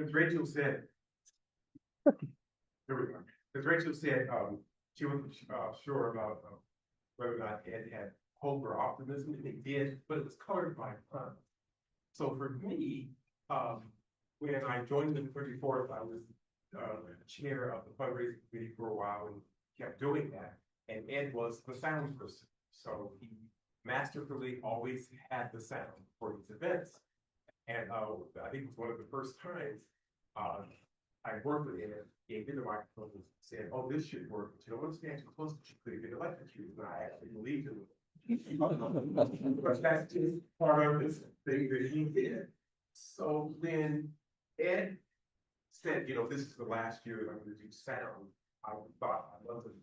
As Rachel said, there we go. As Rachel said, she wasn't sure about whether or not Ed had hope or optimism, and it did, but it was colored by fun. So for me, when I joined the 34th, I was chair of the fundraising committee for a while and kept doing that. And Ed was the sound person. So he masterfully always had the sound for his events. And I think it was one of the first times I worked with Ed, gave him the microphone and said, "Oh, this should work. But you don't want to stand too close, but you could get electrocuted." And I actually believed him. But that's just part of this thing that he did. So when Ed said, this is the last year that I'm going to do sound, I thought I wasn't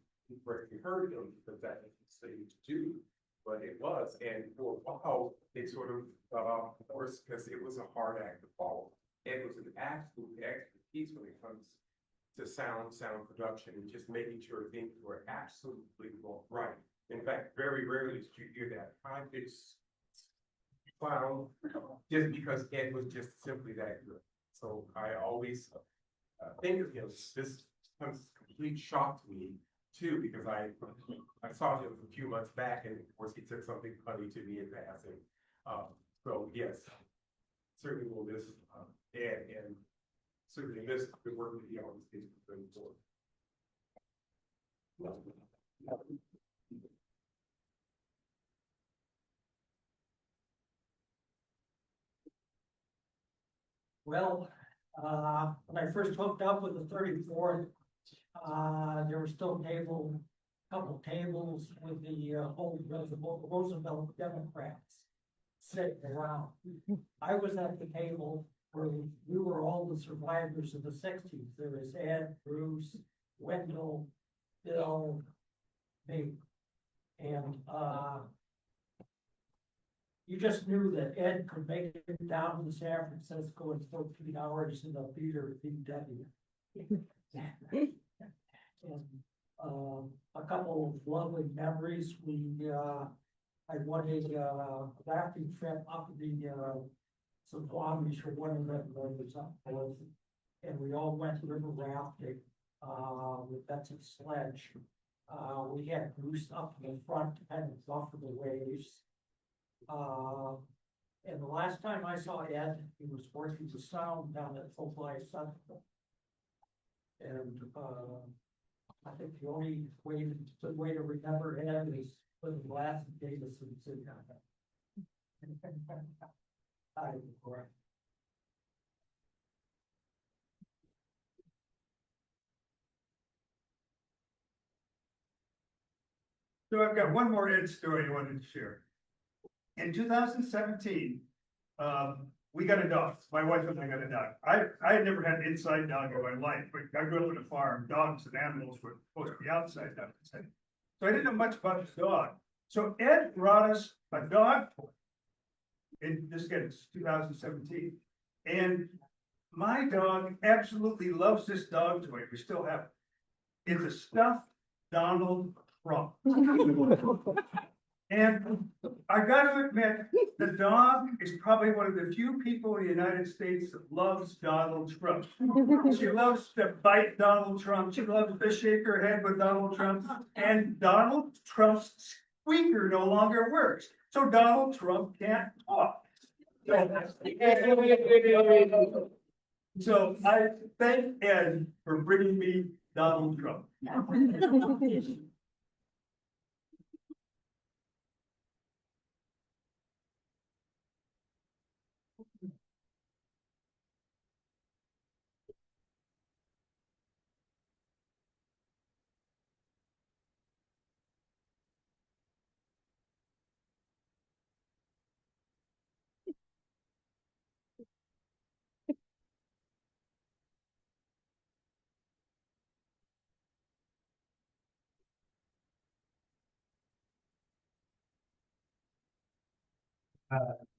correctly heard him because that was the thing to do. But it was, and for a while, it sort of of course, because it was a hard act to follow. Ed was an absolute expertise when it comes to sound production, and just making sure things were absolutely right. In fact, very rarely did you hear that high-pitched sound just because Ed was just simply that good. So I always think of him. This comes as a complete shock to me too, because I saw him a few months back, and of course he said something funny to me in passing. So yes, certainly will miss Ed, and certainly miss the work that he always did for. Well, when I first hooked up with the 34th, there were still couple tables with the old Roosevelt Democrats sitting around. I was at the table where we were all the survivors of the 60s. There was Ed, Bruce, Wendell, Bill, me, and you just knew that Ed could make it down to San Francisco in 14 hours in a theater at VW. And a couple of lovely memories. I won a rafting trip up the Squamish for one of the was up north, and we all went river rafting with Betsy Sledge. We had Bruce up in the front to kind of buffer the waves. And the last time I saw Ed, he was working the sound down at Fly Central. And I think the only good way to remember Ed is with the glass of Davidson sitting on it. I correct. So I've got one more Ed story I wanted to share. In 2017, we got a dog. My wife and I got a dog. I had never had an inside dog in my life, but I grew up on a farm. Dogs and animals were supposed to be outside, so I didn't know much about this dog. So Ed brought us a dog toy. And this gets 2017. And my dog absolutely loves this dog toy. We still have it. It's a stuffed Donald Trump. And I got to admit, the dog is probably one of the few people in the United States that loves Donald Trump. She loves to bite Donald Trump. She loves to shake her head with Donald Trump. And Donald Trump's squeaker no longer works. So Donald Trump can't talk. So I thank Ed for bringing me Donald Trump.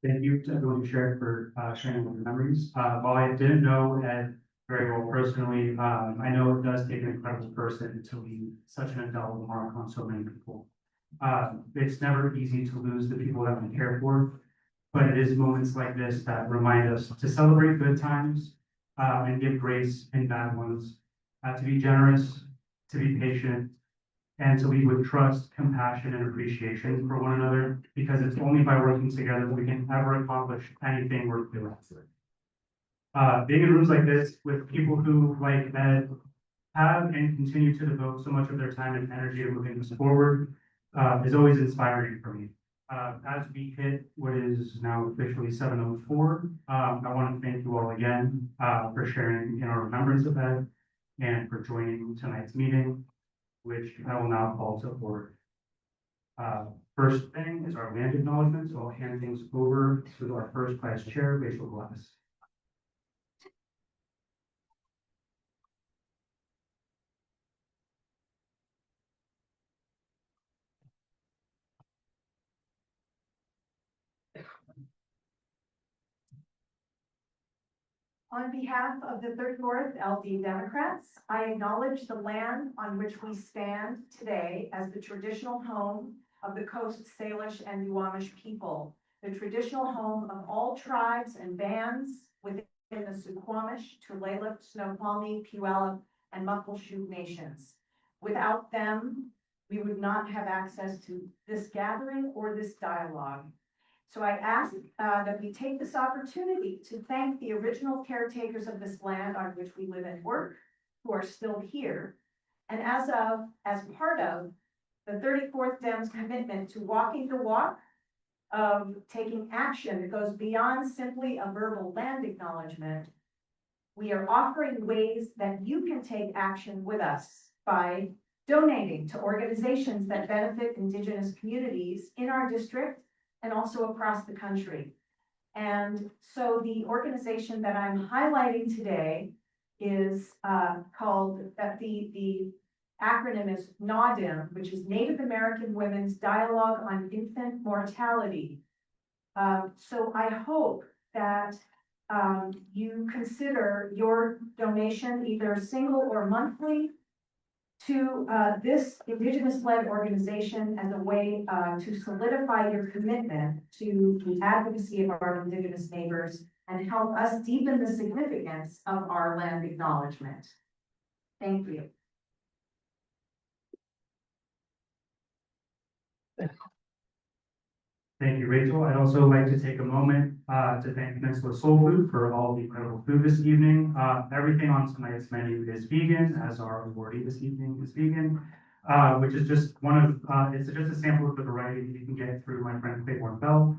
Thank you to everyone who shared for sharing their memories. While I didn't know Ed very well personally, I know it does take an incredible person to leave such an indelible mark on so many people. It's never easy to lose the people that we care for. but it is moments like this that remind us to celebrate good times, and give grace in bad ones, to be generous, to be patient, and to lead with trust, compassion, and appreciation for one another, because it's only by working together that we can ever accomplish anything worth doing. Being in rooms like this with people who, like Ed, have and continue to devote so much of their time and energy to moving us forward, is always inspiring for me. As we hit what is now officially 7:04, I want to thank you all again, for sharing in our remembrance of Ed and for joining tonight's meeting, which I will now call to order. First thing is our land acknowledgement, so I'll hand things over to our first vice chair, Rachel Glass. On behalf of the 34th LD Democrats, I acknowledge the land on which we stand today as the traditional home of the Coast Salish and Duwamish people, the traditional home of all tribes and bands within the Suquamish, Tulalip, Snoqualmie, Puyallup, and Muckleshoot nations. Without them, we would not have access to this gathering or this dialogue. So I ask that we take this opportunity to thank the original caretakers of this land on which we live and work, who are still here. And as part of the 34th Dems commitment to walking the walk of taking action that goes beyond simply a verbal land acknowledgement, we are offering ways that you can take action with us by donating to organizations that benefit Indigenous communities in our district and also across the country. And so the organization that I'm highlighting today is called, the acronym is NAWDIM, which is Native American Women's Dialogue on Infant Mortality. So I hope that you consider your donation either single or monthly to this Indigenous-led organization as a way to solidify your commitment to the advocacy of our Indigenous neighbors and help us deepen the significance of our land acknowledgement. Thank you. Thank you, Rachel. I'd also like to take a moment to thank Peninsula Soul Food for all the incredible food this evening. Everything on tonight's menu is vegan, as our awardee this evening is vegan, which is just it's just a sample of the variety that you can get through my friend Claiborne Bell.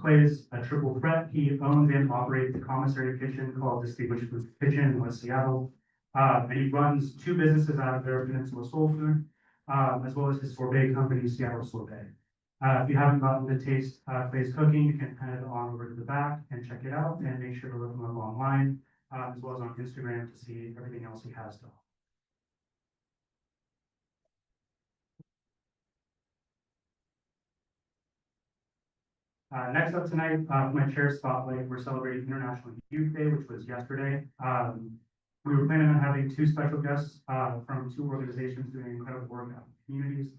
Clay is a triple threat. He owns and operates the commissary kitchen called Distinguished Food Kitchen in West Seattle. And he runs 2 businesses out of there, Peninsula Soul Food, as well as his sorbet company, Seattle Sorbet. If you haven't gotten to taste Clay's cooking, you can head on over to the back and check it out, and make sure to look him up online, as well as on Instagram to see everything else he has to offer. Next up tonight, for my chair spotlight, we're celebrating International Youth Day, which was yesterday. We were planning on having 2 special guests from 2 organizations doing incredible work out in communities.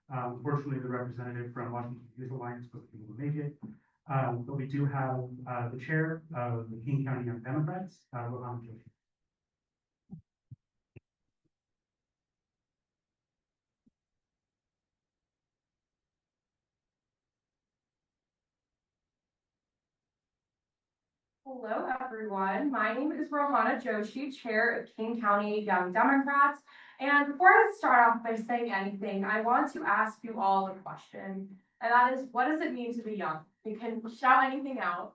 Unfortunately, the representative from Washington Youth Alliance wasn't able to make it. But we do have the chair of the King County Young Democrats, Rohan Joshi. Hello, everyone. My name is Rohana Joshi, Chair of King County Young Democrats. And before I start off by saying anything, I want to ask you all a question. And that is, what does it mean to be young? You can shout anything out.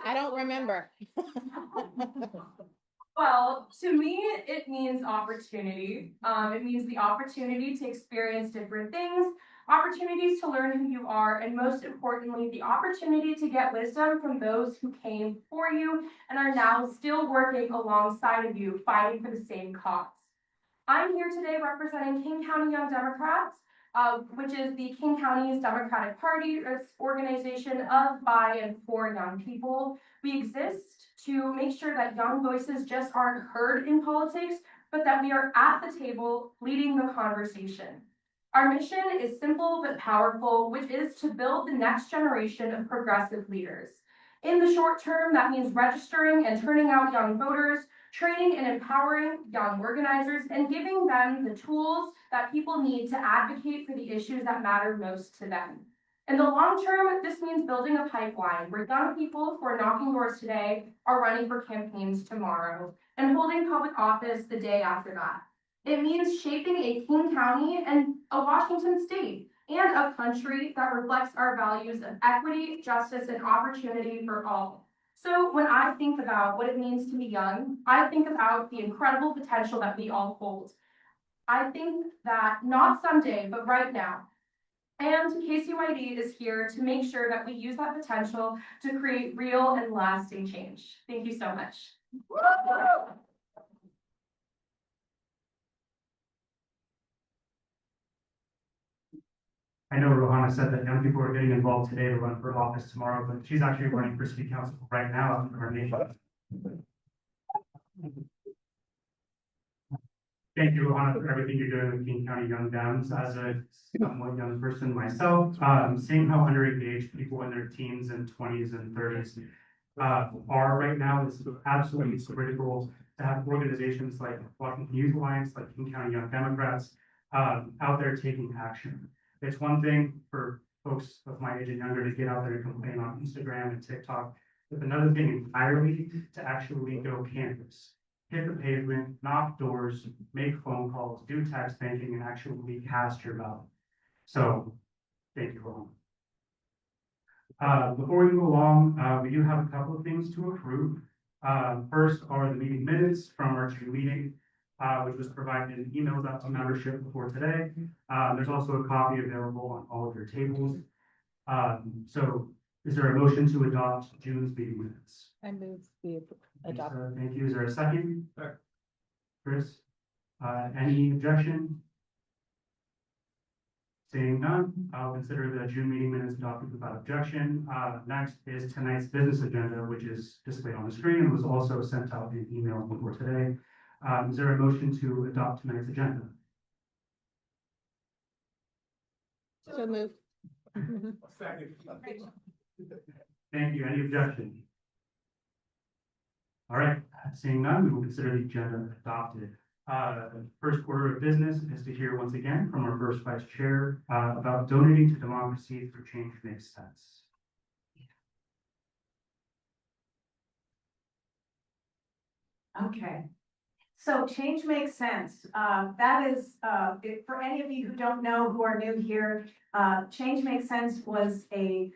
I don't remember. Well, to me, it means opportunity. It means the opportunity to experience different things, opportunities to learn who you are, and most importantly, the opportunity to get wisdom from those who came before you and are now still working alongside of you, fighting for the same cause. I'm here today representing King County Young Democrats, which is the King County's Democratic Party organization of, by, and for young people. We exist to make sure that young voices just aren't heard in politics, but that we are at the table leading the conversation. Our mission is simple but powerful, which is to build the next generation of progressive leaders. In the short term, that means registering and turning out young voters, training and empowering young organizers, and giving them the tools that people need to advocate for the issues that matter most to them. In the long term, this means building a pipeline where young people who are knocking doors today are running for campaigns tomorrow and holding public office the day after that. It means shaping a King County and a Washington state and a country that reflects our values of equity, justice, and opportunity for all. So when I think about what it means to be young, I think about the incredible potential that we all hold. I think that not someday, but right now. And KCYD is here to make sure that we use that potential to create real and lasting change. Thank you so much. I know Rohana said that young people are getting involved today to run for office tomorrow, but she's actually running for city council right now in Carnation. Thank you, Rohana, for everything you're doing with King County Young Dems. As a somewhat young person myself, seeing how underengaged people in their teens and 20s and 30s are right now is absolutely critical to have organizations like Washington Youth Alliance, like King County Young Democrats, out there taking action. It's one thing for folks of my age and younger to get out there and complain on Instagram and TikTok. It's another thing entirely to actually go canvas, hit the pavement, knock doors, make phone calls, do text banking, and actually cast your ballot. So, thank you, Rohan. Before we move along, we do have a couple of things to approve. First are the meeting minutes from our June meeting, which was provided in emails out to membership before today. There's also a copy available on all of your tables. So is there a motion to adopt June's meeting minutes? I move we adopt. Lisa, thank you. Is there a second? Second. Chris, any objection? Seeing none, I'll consider the June meeting minutes adopted without objection. Next is tonight's business agenda, which is displayed on the screen and was also sent out in email before today. Is there a motion to adopt tonight's agenda? So moved. Second. Thank you. Any objection? All right, seeing none, we will consider the agenda adopted. First order of business is to hear once again from our first vice chair about donating to Democracy Through Change Makes Sense. Okay. So Change Makes Sense. That is, for any of you who don't know, who are new here, Change Makes Sense was a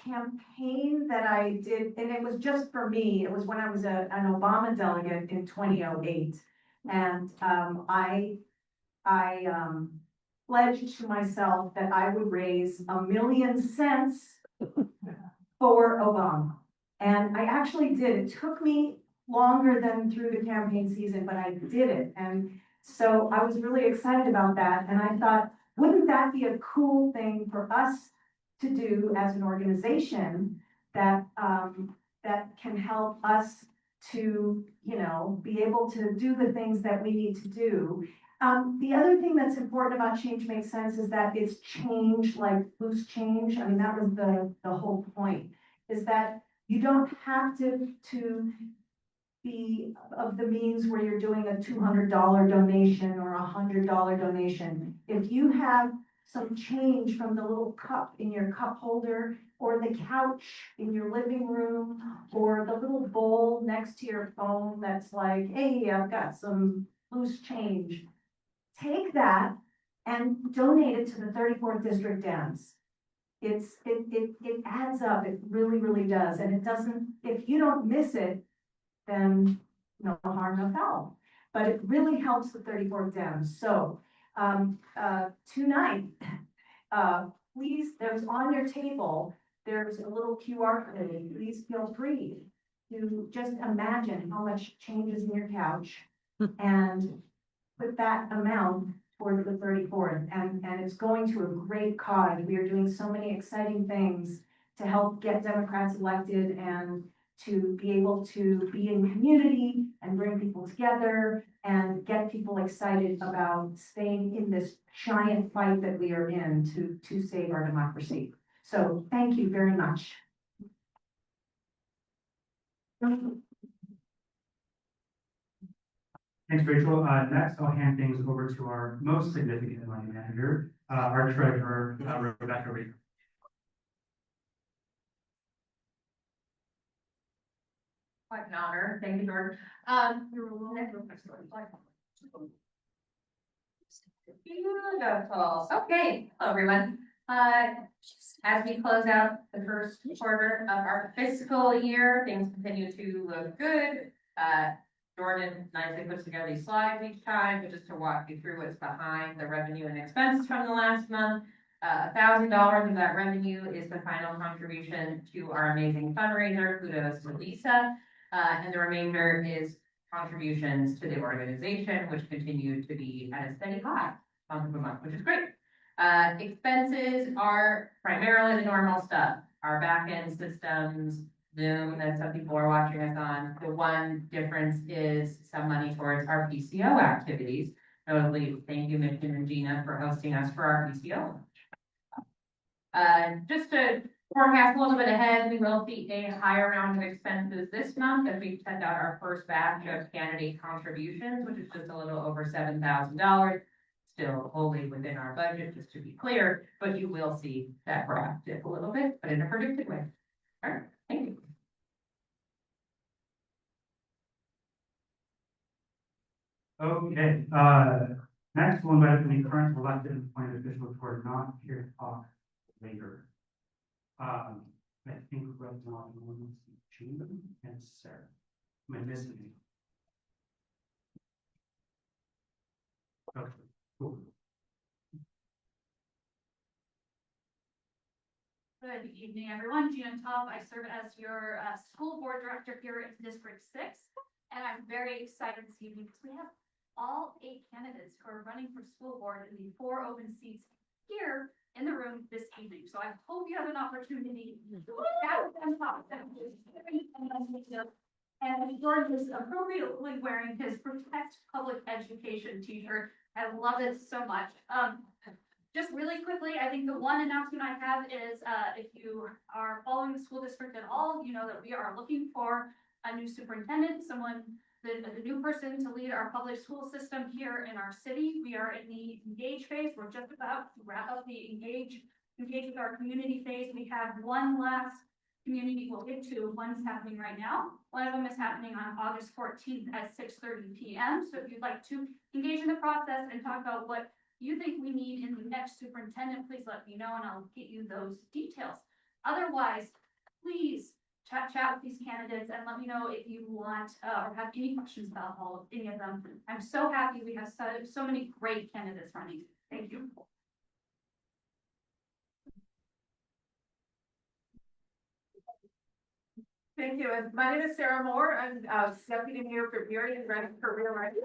campaign that I did, and it was just for me. It was when I was an Obama delegate in 2008. And I pledged to myself that I would raise $1 million for Obama. And I actually did. It took me longer than through the campaign season, but I did it. And so I was really excited about that. And I thought, wouldn't that be a cool thing for us to do as an organization that, that can help us to, you know, be able to do the things that we need to do. The other thing that's important about Change Makes Sense is that it's change, like loose change. I mean, that was the whole point, is that you don't have to be of the means where you're doing a $200 donation or a $100 donation. If you have some change from the little cup in your cup holder, or the couch in your living room, or the little bowl next to your phone that's like, hey, I've got some loose change. Take that and donate it to the 34th District Dems. It adds up, it really, really does. And it doesn't, if you don't miss it, then no harm, no foul. But it really helps the 34th Dems. So tonight, please, there's on your table, there's a little QR code. Please feel free to just imagine how much changes in your couch and put that amount toward the 34th. And it's going to a great cause. We are doing so many exciting things to help get Democrats elected and to be able to be in community and bring people together and get people excited about staying in this giant fight that we are in to save our democracy. So thank you very much. Thanks, Rachel. Next, I'll hand things over to our most significant money manager, our treasurer, Rebecca Reed. Quite an honor. Thank you, Jordan. Beautiful. Okay, hello, everyone. As we close out the first quarter of our fiscal year, things continue to look good. Jordan nicely puts together these slides each time, but just to walk you through what's behind the revenue and expenses from the last month. $1,000 of that revenue is the final contribution to our amazing fundraiser. Kudos to Lisa. And the remainder is contributions to the organization, which continue to be at a steady high month over month, which is great. Expenses are primarily the normal stuff, our back-end systems, Zoom that some people are watching us on. The one difference is some money towards our PCO activities. Notably, thank you, Mitch and Regina, for hosting us for our PCO. Just to forecast a little bit ahead, we will see a higher round of expenses this month as we send out our first batch of candidate contributions, which is just a little over $7,000. Still wholly within our budget, just to be clear, but you will see that graph dip a little bit, but in a predicted way. All right, thank you. Okay, next we'll invite any current elected and appointed officials who are not here to talk later. I think right now I'm going to see Gina and Sarah. Am I missing anything? Okay, cool. Good evening, everyone. Gina Tubb. I serve as your school board director here in District 6. And I'm very excited this evening because we have all 8 candidates who are running for school board in the 4 open seats here in the room this evening. So I hope you have an opportunity to chat with them about them. And George is appropriately wearing his Protect Public Education t-shirt. I love it so much. Just really quickly, I think the one announcement I have is if you are following the school district at all, you know that we are looking for a new superintendent, the new person to lead our public school system here in our city. We are in the engage phase. We're just about to wrap up the engage with our community phase. We have one last community we'll get to. One's happening right now. One of them is happening on August 14th at 6:30 p.m. So if you'd like to engage in the process and talk about what you think we need in the next superintendent, please let me know and I'll get you those details. Otherwise, please chat with these candidates and let me know if you want or have any questions about any of them. I'm so happy we have so many great candidates running. Thank you. Thank you. And my name is Sarah Moore. I'm deputy mayor for Erie and running for reelection.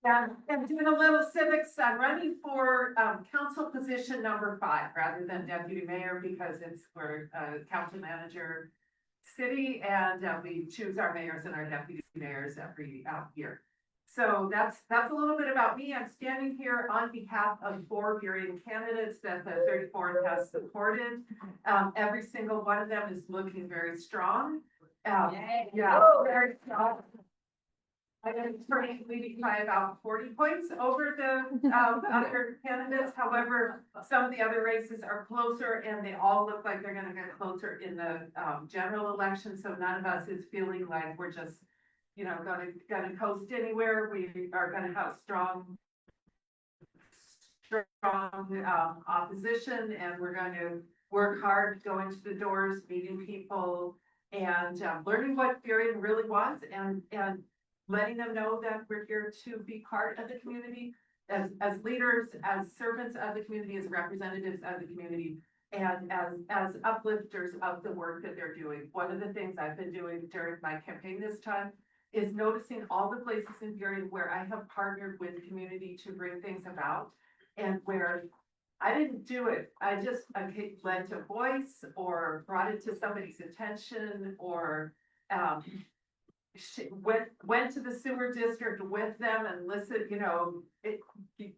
Yeah, I'm doing a little civics. I'm running for council position number 5 rather than deputy mayor because we're council manager city and we choose our mayors and our deputy mayors every year. So that's a little bit about me. I'm standing here on behalf of 4 Burien candidates that the 34th has supported. Every single one of them is looking very strong. Yeah, very strong. I'm turning leading by about 40 points over the other candidates. However, some of the other races are closer and they all look like they're going to get closer in the general election. So none of us is feeling like we're just, you know, going to coast anywhere. We are going to have strong opposition, and we're going to work hard, going to the doors, meeting people, and learning what Burien really wants, and letting them know that we're here to be part of the community as leaders, as servants of the community, as representatives of the community, and as uplifters of the work that they're doing. One of the things I've been doing during my campaign this time is noticing all the places in Burien where I have partnered with community to bring things about, and where I didn't do it. I just lent a voice or brought it to somebody's attention or, went to the sewer district with them and listened, you know, it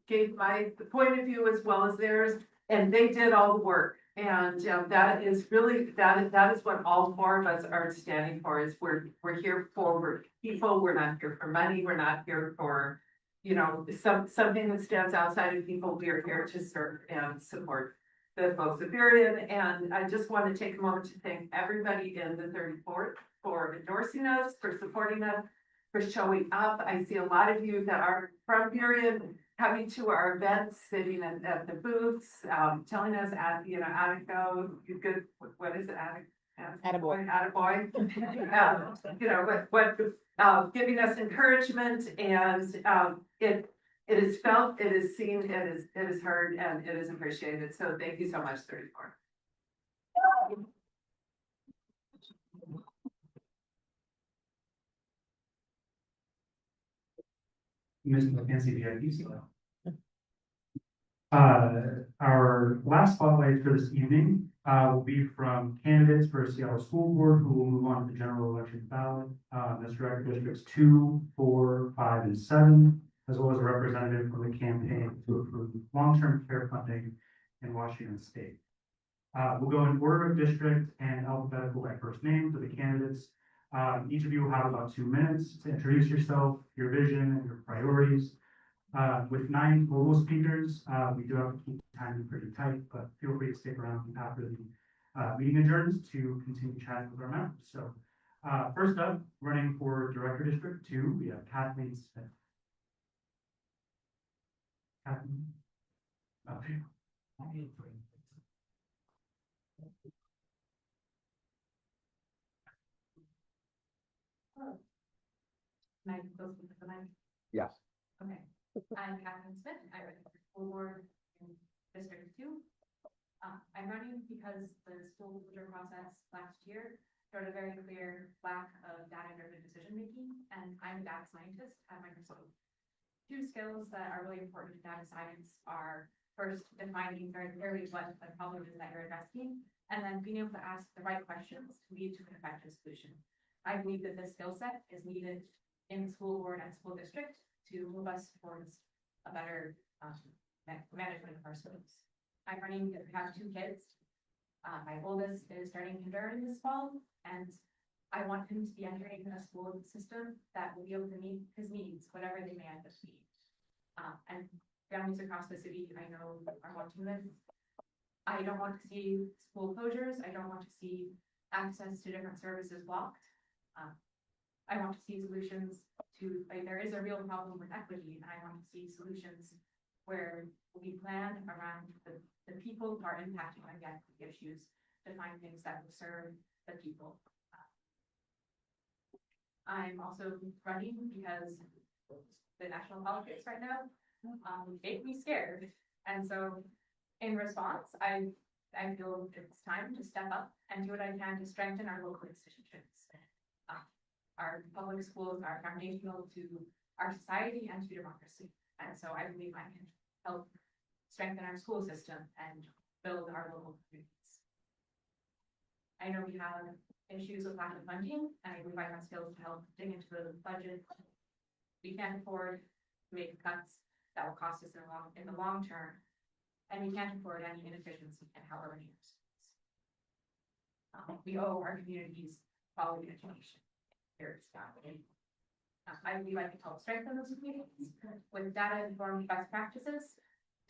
gave my point of view as well as theirs, and they did all the work. And that is really, that is what all four of us are standing for, is we're here for people, we're not here for money, we're not here for, you know, something that stands outside of people. We are here to serve and support the folks of Berrien. And I just want to take a moment to thank everybody in the 34th for endorsing us, for supporting us, for showing up. I see a lot of you that are from Berrien coming to our events, sitting at the booths, telling us Attico, you good, what is it, Attaboy. Attaboy. You know, giving us encouragement, and it is felt, it is seen, it is heard, and it is appreciated. So thank you so much, 34. Ms. McKenzie, VIP still. Our last spotlight for this evening, will be from candidates for Seattle School Board who will move on to the general election ballot. That's Director Districts 2, 4, 5, and 7, as well as a representative from the campaign to approve long-term care funding in Washington State. We'll go in order of district and alphabetical by first name for the candidates. Each of you will have about 2 minutes to introduce yourself, your vision, and your priorities. With 9 mobile speakers, we do have to keep the timing pretty tight, but feel free to stick around after the meeting adjourns to continue chatting with our members. So first up, running for Director District 2, we have Kathleen Smith. Kathleen? Okay. Can I go speak to the mic? Yes. Okay, I'm Catherine Smith. I run the school board in District 2. I'm running because the school closure process last year showed a very clear lack of data-driven decision-making, and I'm a data scientist at Microsoft. 2 skills that are really important in data science are first defining very clearly what the problem is that you're addressing, and then being able to ask the right questions to lead to an effective solution. I believe that this skill set is needed in the school board and school district to move us towards a better management of our schools. I'm running because we have 2 kids. My oldest is starting kindergarten this fall, and I want him to be entering a school system that will be able to meet his needs, whatever they may end up being. And families across the city, I know, are watching this. I don't want to see school closures. I don't want to see access to different services blocked. I want to see solutions to, like, there is a real problem with equity, and I want to see solutions where we plan around the people who are impacted by the equity issues to find things that will serve the people. I'm also running because the national politics right now make me scared, and so in response, I feel it's time to step up and do what I can to strengthen our local institutions. Our public schools are foundational to our society and to democracy. And so I believe I can help strengthen our school system and build our local communities. I know we have issues with lack of funding, and I believe I have skills to help dig into the budget. We can't afford to make cuts that will cost us in the long term, and we can't afford any inefficiency in how we're running our schools. We owe our communities quality education. I believe I can help strengthen those communities with data-informed best practices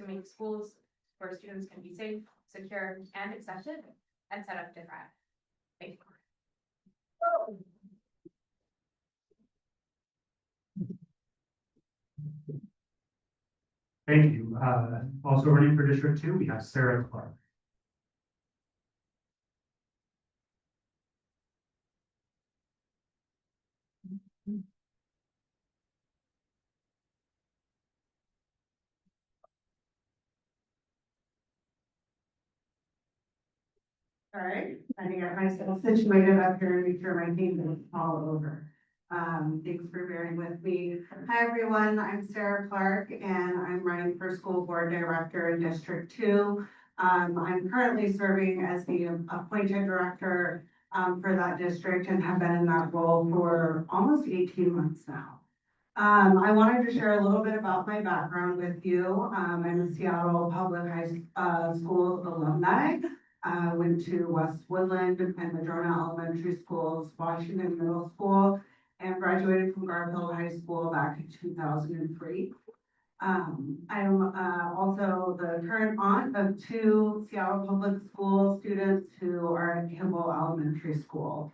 to make schools where students can be safe, secure, and accepted, and set up to thrive. Thank you. Thank you. Also running for District 2, we have Sarah Clark. All right, I got myself situated up here before my team is all over. Thanks for bearing with me. Hi, everyone. I'm Sarah Clark, and I'm running for school board director in District 2. I'm currently serving as the appointed director for that district and have been in that role for almost 18 months now. I wanted to share a little bit about my background with you. I'm a Seattle Public School alumni. Went to West Woodland and Madrona Elementary Schools, Washington Middle School, and graduated from Garfield High School back in 2003. I'm also the current aunt of 2 Seattle Public School students who are at Kimball Elementary School.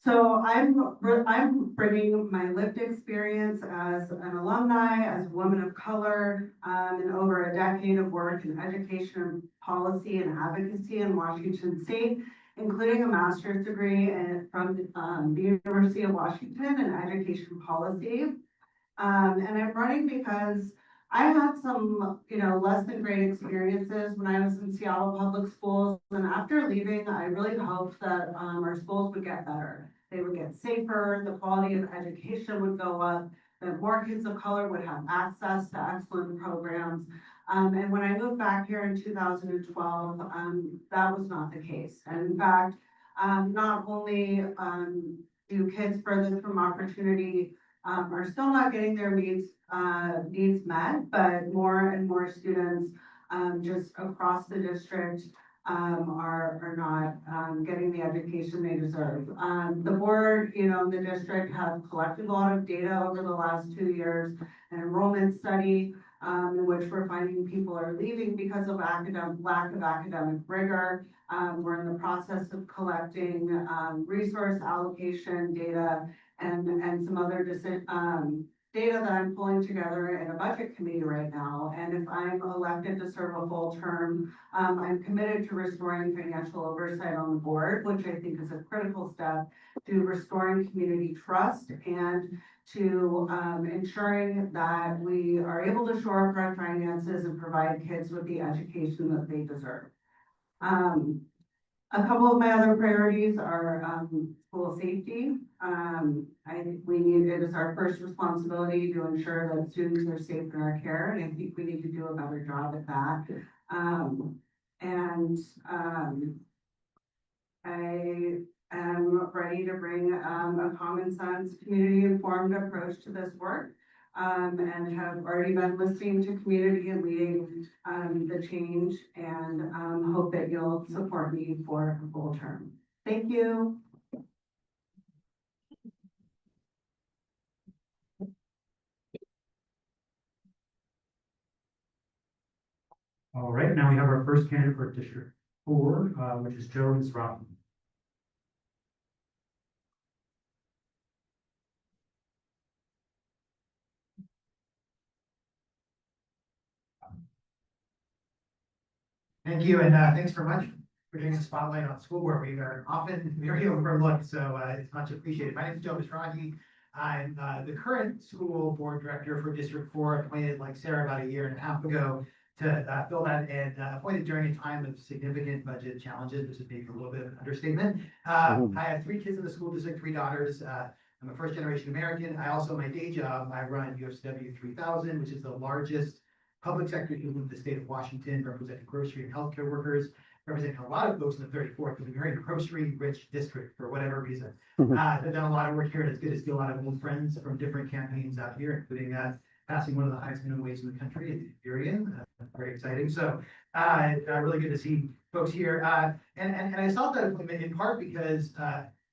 So I'm bringing my lived experience as an alumni, as a woman of color, and over a decade of work in education policy and advocacy in Washington State, including a master's degree from the University of Washington in education policy. And I'm running because I had some, less than great experiences when I was in Seattle Public Schools. And after leaving, I really hoped that our schools would get better. They would get safer, the quality of education would go up, that more kids of color would have access to excellent programs. And when I moved back here in 2012, that was not the case. And in fact, not only do kids furthest from opportunity are still not getting their needs met, but more and more students just across the district are not getting the education they deserve. The board, the district have collected a lot of data over the last 2 years, an enrollment study in which we're finding people are leaving because of lack of academic rigor. We're in the process of collecting resource allocation data and some other data that I'm pulling together in a budget committee right now. And if I'm elected to serve a full term, I'm committed to restoring financial oversight on the board, which I think is a critical step to restoring community trust and to ensuring that we are able to shore up our finances and provide kids with the education that they deserve. A couple of my other priorities are school safety. I think it is our first responsibility to ensure that students are safe in our care, and I think we need to do a better job at that. I am ready to bring a common sense, community informed approach to this work. And have already been listening to community and leading the change, and hope that you'll support me for a full term. Thank you. All right, now we have our first candidate for District 4, which is Joe Misrafi. Thank you, and thanks very much for doing a spotlight on school board. We are often very overlooked, so it's much appreciated. My name is Joe Misrafi. I'm the current school board director for District 4, appointed like Sarah about 1.5 years ago to fill that, and appointed during a time of significant budget challenges, which is maybe a little bit of an understatement. I have 3 kids in the school district, 3 daughters. I'm a first-generation American. I also, my day job, I run UFCW 3000, which is the largest public sector union in the state of Washington, representing grocery and healthcare workers, representing a lot of folks in the 34th, because we're a very grocery-rich district for whatever reason. I've done a lot of work here, and it's good to see a lot of old friends from different campaigns out here, including passing one of the highest minimum wages in the country in Erie. Very exciting. So really good to see folks here. And I saw that appointment in part because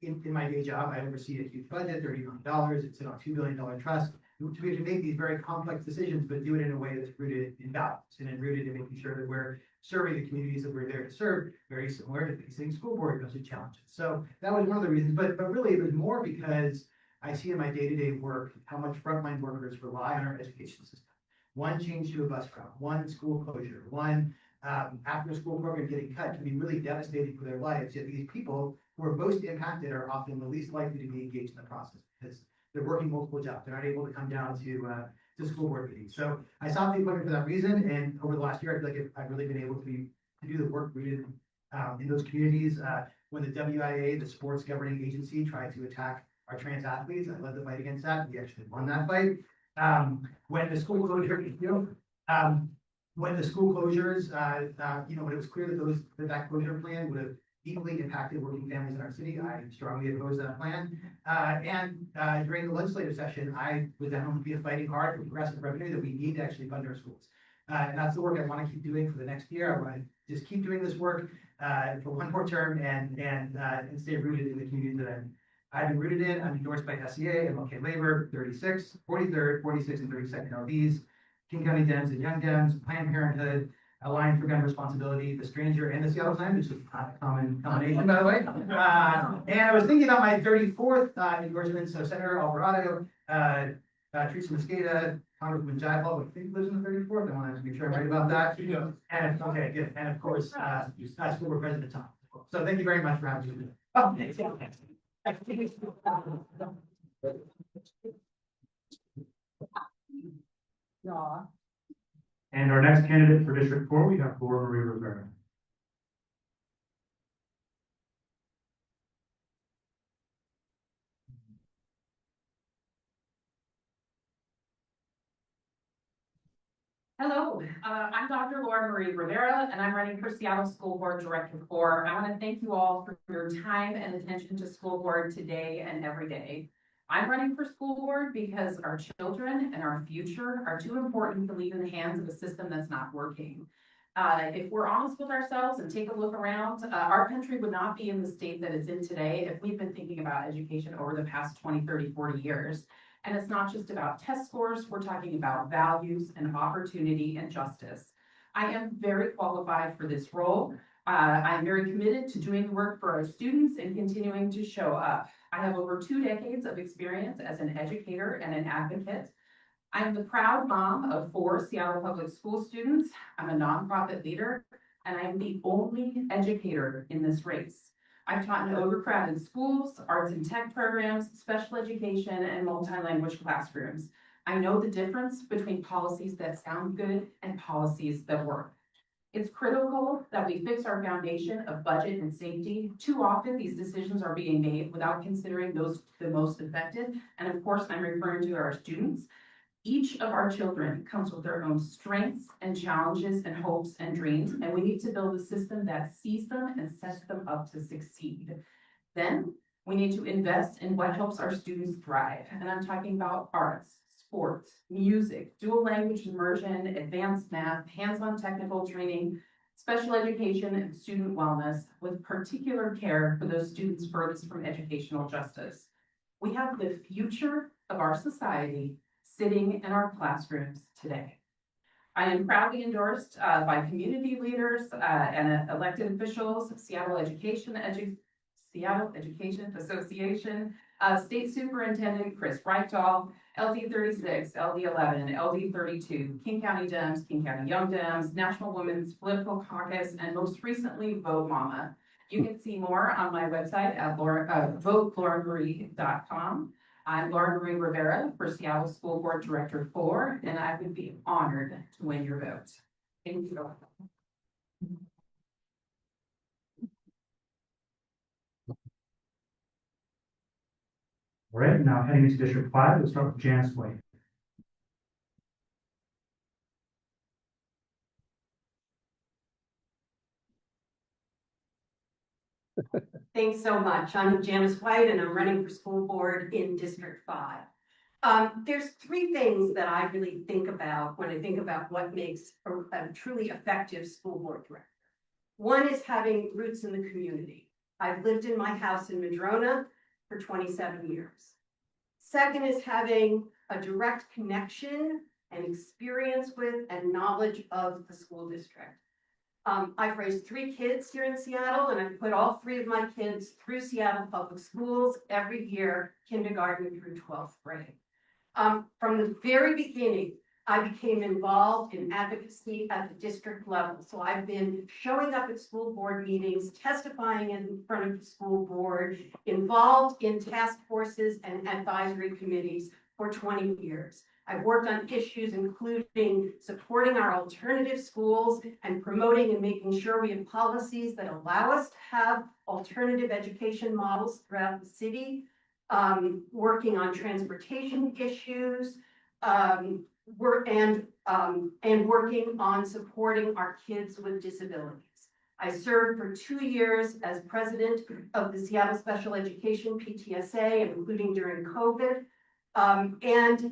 in my day job, I oversee a huge budget, $30 million. It's in a $2 billion trust. To be able to make these very complex decisions, but do it in a way that's rooted in balance and rooted in making sure that we're serving the communities that we're there to serve, very similar to facing school board budget challenges. So that was one of the reasons, but really it was more because I see in my day-to-day work how much frontline workers rely on our education system. One change to a bus route, one school closure, one after-school program getting cut can be really devastating for their lives. Yet these people who are most impacted are often the least likely to be engaged in the process because they're working multiple jobs. They're not able to come down to school board meetings. So I sought the appointment for that reason. And over the last year, I feel like I've really been able to do the work rooted in those communities. When the WIA, the sports governing agency, tried to attack our trans athletes. I led the fight against that. We actually won that fight. When the school closure, when the school closures, when it was clear that that closure plan would have deeply impacted working families in our city, I strongly opposed that plan. During the legislative session, I was at home fighting hard for progressive revenue that we need to actually fund our schools. And that's the work I want to keep doing for the next year. I want to just keep doing this work for one more term and stay rooted in the community that I've been rooted in. I'm endorsed by SCA, MLK Labor, 36, 43rd, 46, and 32nd LDs, King County Dems and Young Dems, Planned Parenthood, Alliance for Gun Responsibility, The Stranger, and the Seattle Times, which is a common combination, by the way. And I was thinking about my 34th endorsement, so Senator Alvarado, Teresa Mosqueda, Congressman Jayapal, I think lives in the 34th. I want to make sure I'm right about that. And, okay, good. And of course, School Board President Tom. So thank you very much for having me. Oh, thanks. And our next candidate for District 4, we have Laura Marie Rivera. Hello, I'm Dr. Laura Marie Rivera, and I'm running for Seattle School Board Director 4. I want to thank you all for your time and attention to school board today and every day. I'm running for school board because our children and our future are too important to leave in the hands of a system that's not working. If we're honest with ourselves and take a look around, our country would not be in the state that it's in today if we've been thinking about education over the past 20, 30, 40 years. And it's not just about test scores, we're talking about values and opportunity and justice. I am very qualified for this role. I'm very committed to doing the work for our students and continuing to show up. I have over 2 decades of experience as an educator and an advocate. I'm the proud mom of 4 Seattle Public School students. I'm a nonprofit leader, and I'm the only educator in this race. I've taught in overcrowded schools, arts and tech programs, special education, and multi-language classrooms. I know the difference between policies that sound good and policies that work. It's critical that we fix our foundation of budget and safety. Too often, these decisions are being made without considering those the most affected. And of course, I'm referring to our students. Each of our children comes with their own strengths and challenges and hopes and dreams, and we need to build a system that sees them and sets them up to succeed. Then we need to invest in what helps our students thrive. And I'm talking about arts, sports, music, dual language immersion, advanced math, hands-on technical training, special education, and student wellness, with particular care for those students furthest from educational justice. We have the future of our society sitting in our classrooms today. I am proudly endorsed by community leaders and elected officials, Seattle Education Association, State Superintendent Chris Reichdahl, LD 36, LD 11, LD 32, King County Dems, King County Young Dems, National Women's Political Caucus, and most recently, Vote Mama. You can see more on my website at votelaurenmarie.com. I'm Laura Marie Rivera for Seattle School Board Director 4, and I would be honored to win your vote. Thank you. All right, now heading into District 5, we'll start with Janice White. Thanks so much. I'm Janice White and I'm running for school board in District 5. There's 3 things that I really think about when I think about what makes a truly effective school board director. One is having roots in the community. I've lived in my house in Madrona for 27 years. Second is having a direct connection and experience with and knowledge of the school district. I've raised 3 kids here in Seattle, and I've put all 3 of my kids through Seattle Public Schools every year, kindergarten through 12th grade. From the very beginning, I became involved in advocacy at the district level. So I've been showing up at school board meetings, testifying in front of the school board, involved in task forces and advisory committees for 20 years. I've worked on issues including supporting our alternative schools and promoting and making sure we have policies that allow us to have alternative education models throughout the city. working on transportation issues, and working on supporting our kids with disabilities. I served for 2 years as president of the Seattle Special Education PTSA, including during COVID. And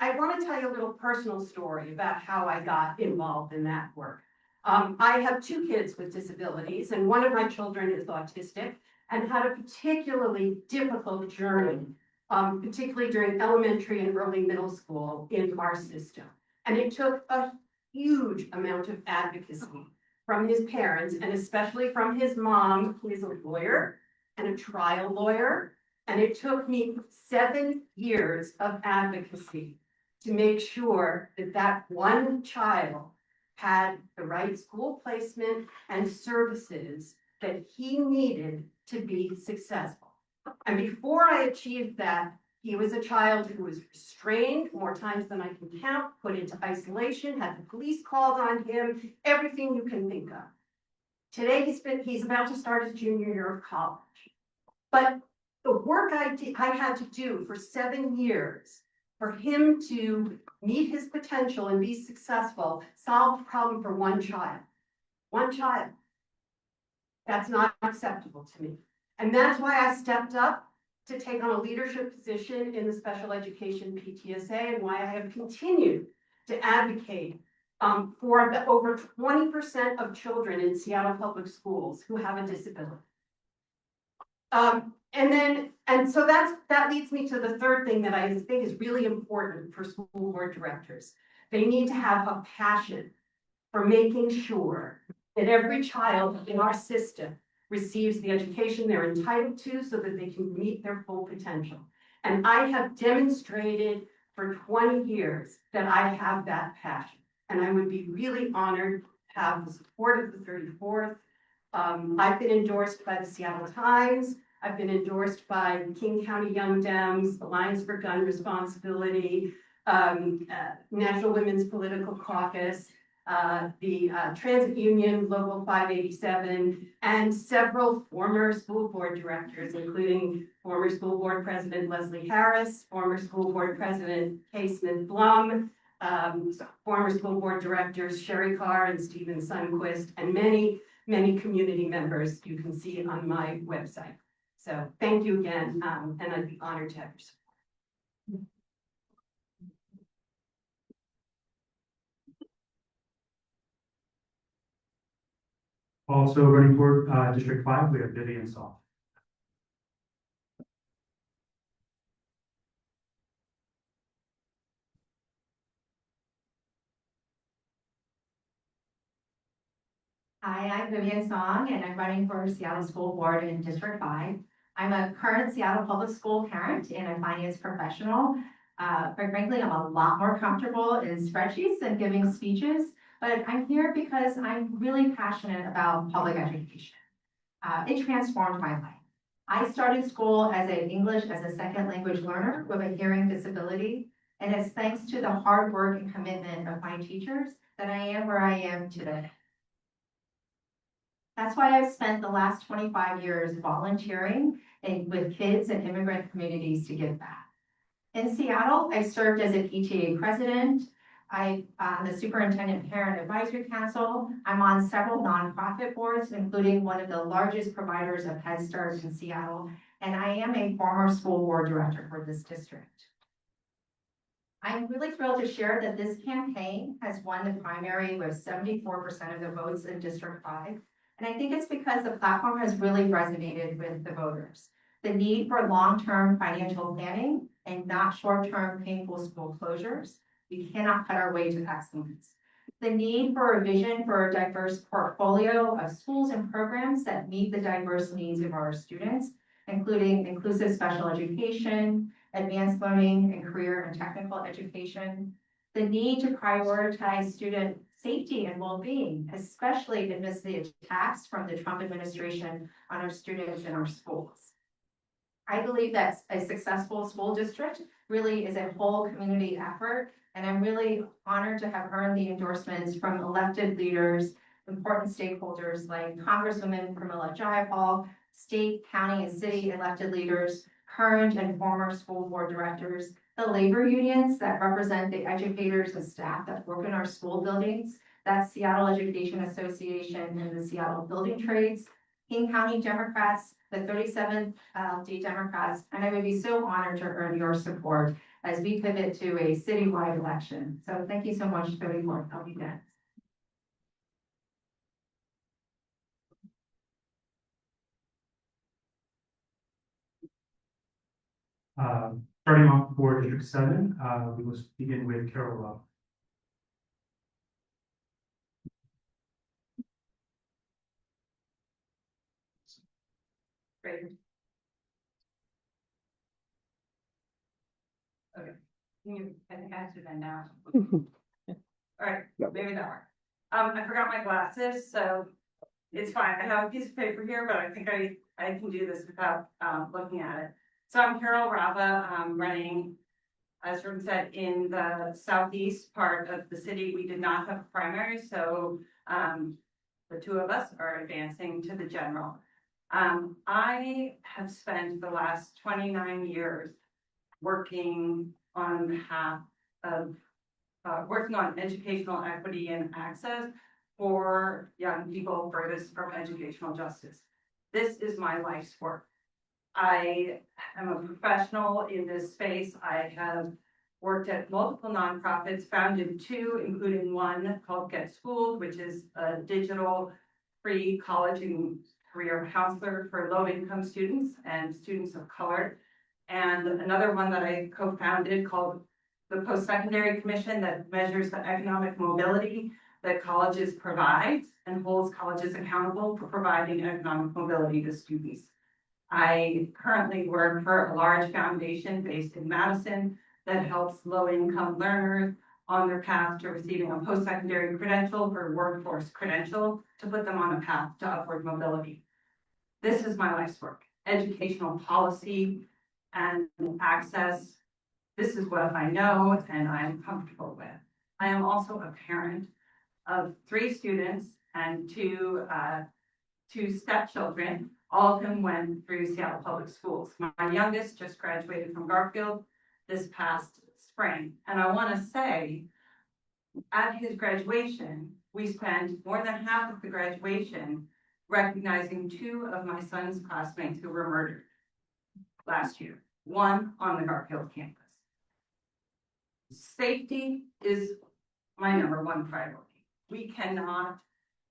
I want to tell you a little personal story about how I got involved in that work. I have 2 kids with disabilities, and one of my children is autistic and had a particularly difficult journey, particularly during elementary and early middle school in our system. And it took a huge amount of advocacy from his parents, and especially from his mom, who is a lawyer and a trial lawyer. And it took me 7 years of advocacy to make sure that that one child had the right school placement and services that he needed to be successful. And before I achieved that, he was a child who was restrained more times than I can count, put into isolation, had the police called on him, everything you can think of. Today he's about to start his junior year of college. But the work I had to do for 7 years for him to meet his potential and be successful, solved the problem for one child. One child. That's not acceptable to me. And that's why I stepped up to take on a leadership position in the special education PTSA, and why I have continued to advocate for the over 20% of children in Seattle Public Schools who have a disability. And so that leads me to the third thing that I think is really important for school board directors. They need to have a passion for making sure that every child in our system receives the education they're entitled to so that they can meet their full potential. And I have demonstrated for 20 years that I have that passion. And I would be really honored to have the support of the 34th. I've been endorsed by the Seattle Times. I've been endorsed by King County Young Dems, Alliance for Gun Responsibility, National Women's Political Caucus, the Transit Union Local 587, and several former school board directors, including former school board president Leslie Harris, former school board president Kay Smith Blum, former school board directors Sherry Carr and Stephen Sundquist, and many, many community members you can see on my website. So thank you again, and I'd be honored to have your support. Also running for District 5, we have Vivian Saul. Hi, I'm Vivian Song, and I'm running for Seattle School Board in District 5. I'm a current Seattle Public School parent and a finance professional. Quite frankly, I'm a lot more comfortable in spreadsheets than giving speeches, but I'm here because I'm really passionate about public education. It transformed my life. I started school as an English as a second language learner with a hearing disability, and it's thanks to the hard work and commitment of my teachers that I am where I am today. That's why I've spent the last 25 years volunteering with kids and immigrant communities to give back. In Seattle, I served as a PTA president. I'm the Superintendent Parent Advisory Council. I'm on several nonprofit boards, including one of the largest providers of Head Start in Seattle, and I am a former school board director for this district. I'm really thrilled to share that this campaign has won the primary with 74% of the votes in District 5. And I think it's because the platform has really resonated with the voters. The need for long-term financial planning and not short-term painful school closures. We cannot cut our way to excellence. The need for a vision for a diverse portfolio of schools and programs that meet the diverse needs of our students, including inclusive special education, advanced learning, and career and technical education. The need to prioritize student safety and well-being, especially amidst the attacks from the Trump administration on our students and our schools. I believe that a successful school district really is a whole community effort, and I'm really honored to have earned the endorsements from elected leaders, important stakeholders like Congresswoman Pramila Jayapal, state, county, and city elected leaders, current and former school board directors, the labor unions that represent the educators and staff that work in our school buildings, that's Seattle Education Association and the Seattle Building Trades, King County Democrats, the 37th LD Democrats, and I would be so honored to earn your support as we pivot to a citywide election. So thank you so much for voting for LD Dems. Starting off for District 7, we will begin with Carol Robb. Great. Okay, I think I have to bend now. All right, maybe that worked. I forgot my glasses, so it's fine. I have a piece of paper here, but I think I can do this without looking at it. So I'm Carol Rava. I'm running, as Jordan said, in the southeast part of the city. We did not have a primary, so the two of us are advancing to the general. I have spent the last 29 years working on behalf of working on educational equity and access for young people furthest from educational justice. This is my life's work. I am a professional in this space. I have worked at multiple nonprofits, founded two, including one called Get Schooled, which is a digital free college and career counselor for low-income students and students of color. And another one that I co-founded called the Post-Secondary Commission that measures the economic mobility that colleges provide and holds colleges accountable for providing economic mobility to students. I currently work for a large foundation based in Madison that helps low-income learners on their path to receiving a post-secondary credential or workforce credential to put them on a path to upward mobility. This is my life's work. Educational policy and access. This is what I know and I'm comfortable with. I am also a parent of 3 students and two stepchildren, all of whom went through Seattle Public Schools. My youngest just graduated from Garfield this past spring. And I want to say, at his graduation, we spent more than half of the graduation recognizing 2 of my son's classmates who were murdered last year, one on the Garfield campus. Safety is my #1 priority. We cannot,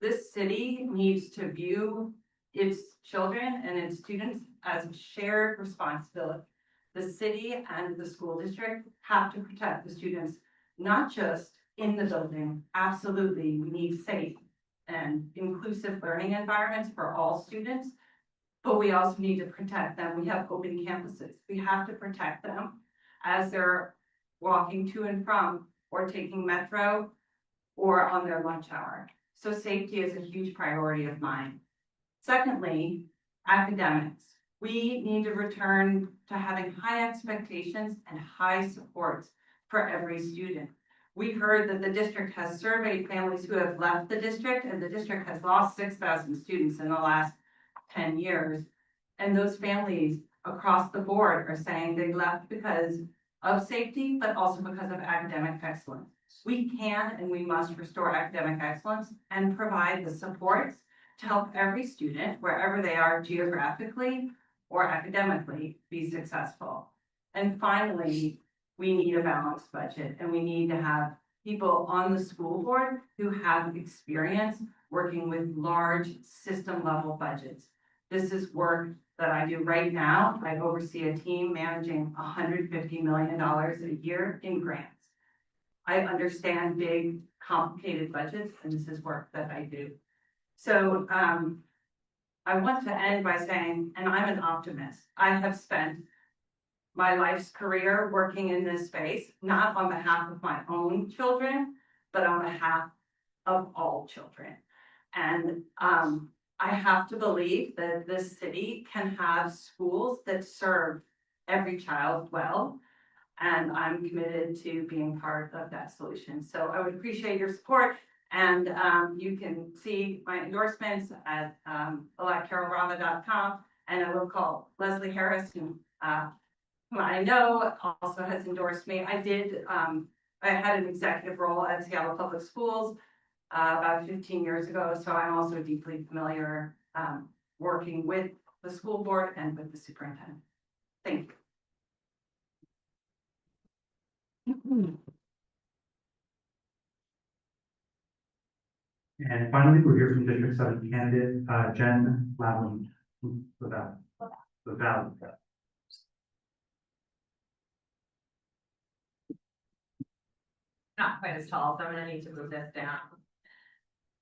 this city needs to view its children and its students as a shared responsibility. The city and the school district have to protect the students, not just in the building. Absolutely, we need safe and inclusive learning environments for all students, but we also need to protect them. We have open campuses. We have to protect them as they're walking to and from or taking metro or on their lunch hour. So safety is a huge priority of mine. Secondly, academics. We need to return to having high expectations and high supports for every student. We heard that the district has surveyed families who have left the district, and the district has lost 6,000 students in the last 10 years. And those families across the board are saying they left because of safety, but also because of academic excellence. We can and we must restore academic excellence and provide the supports to help every student, wherever they are geographically or academically, be successful. And finally, we need a balanced budget, and we need to have people on the school board who have experience working with large system level budgets. This is work that I do right now. I oversee a team managing $150 million a year in grants. I understand big, complicated budgets, and this is work that I do. So I want to end by saying, and I'm an optimist, I have spent my life's career working in this space, not on behalf of my own children, but on behalf of all children. And I have to believe that this city can have schools that serve every child well. And I'm committed to being part of that solution. So I would appreciate your support. And you can see my endorsements at electcarolrava.com. And I will call Leslie Harris, who who I know also has endorsed me. I had an executive role at Seattle Public Schools about 15 years ago, so I'm also deeply familiar working with the school board and with the superintendent. Thank you. And finally, we're here from District 7 candidate, Jen Lavin, without. Not quite as tall, so I'm gonna need to move this down.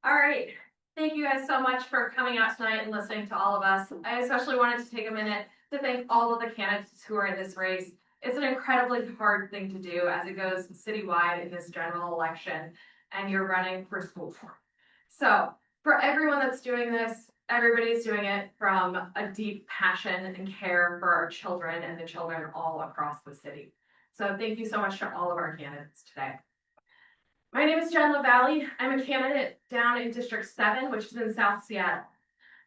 All right, thank you guys so much for coming out tonight and listening to all of us. I especially wanted to take a minute to thank all of the candidates who are in this race. It's an incredibly hard thing to do as it goes citywide in this general election, and you're running for school board. So for everyone that's doing this, everybody's doing it from a deep passion and care for our children and the children all across the city. So thank you so much to all of our candidates today. My name is Jen LaValle. I'm a candidate down in District 7, which is in South Seattle.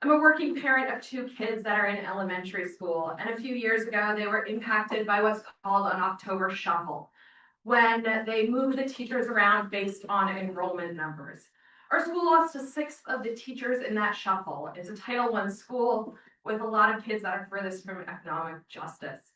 I'm a working parent of 2 kids that are in elementary school, and a few years ago, they were impacted by what's called an October shuffle, when they moved the teachers around based on enrollment numbers. Our school lost 1/6 of the teachers in that shuffle. It's a Title I school with a lot of kids that are furthest from economic justice.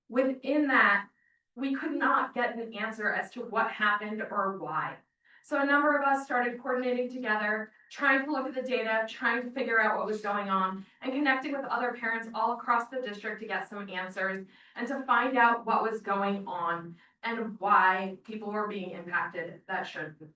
Within that, we could not get an answer as to what happened or why. So a number of us started coordinating together, trying to look at the data, trying to figure out what was going on, and connecting with other parents all across the district to get some answers and to find out what was going on and why people were being impacted that shouldn't.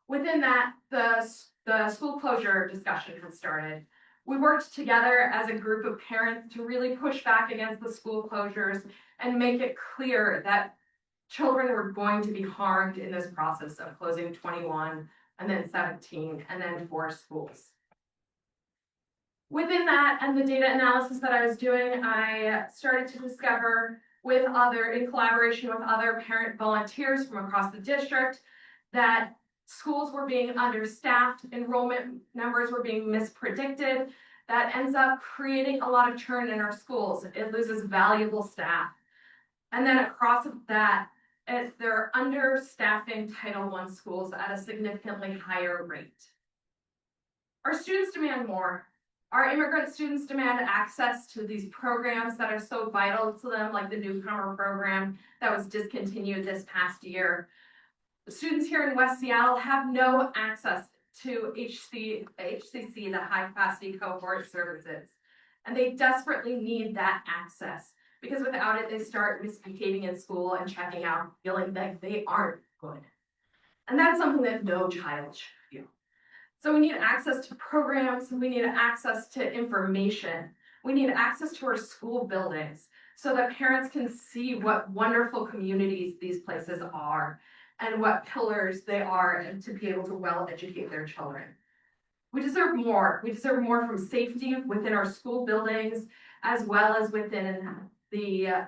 Within that, the school closure discussion had started. We worked together as a group of parents to really push back against the school closures and make it clear that children were going to be harmed in this process of closing 21 and then 17 and then 4 schools. Within that and the data analysis that I was doing, I started to discover in collaboration with other parent volunteers from across the district, that schools were being understaffed, enrollment numbers were being mispredicted. That ends up creating a lot of churn in our schools. It loses valuable staff. And then across that, they're understaffing Title I schools at a significantly higher rate. Our students demand more. Our immigrant students demand access to these programs that are so vital to them, like the newcomer program that was discontinued this past year. The students here in West Seattle have no access to HCC, the high capacity cohort services. And they desperately need that access, because without it, they start misbehaving in school and checking out, feeling like they aren't good. And that's something that no child should feel. So we need access to programs, we need access to information, we need access to our school buildings so that parents can see what wonderful communities these places are and what pillars they are, and to be able to well educate their children. We deserve more. We deserve more from safety within our school buildings, as well as within the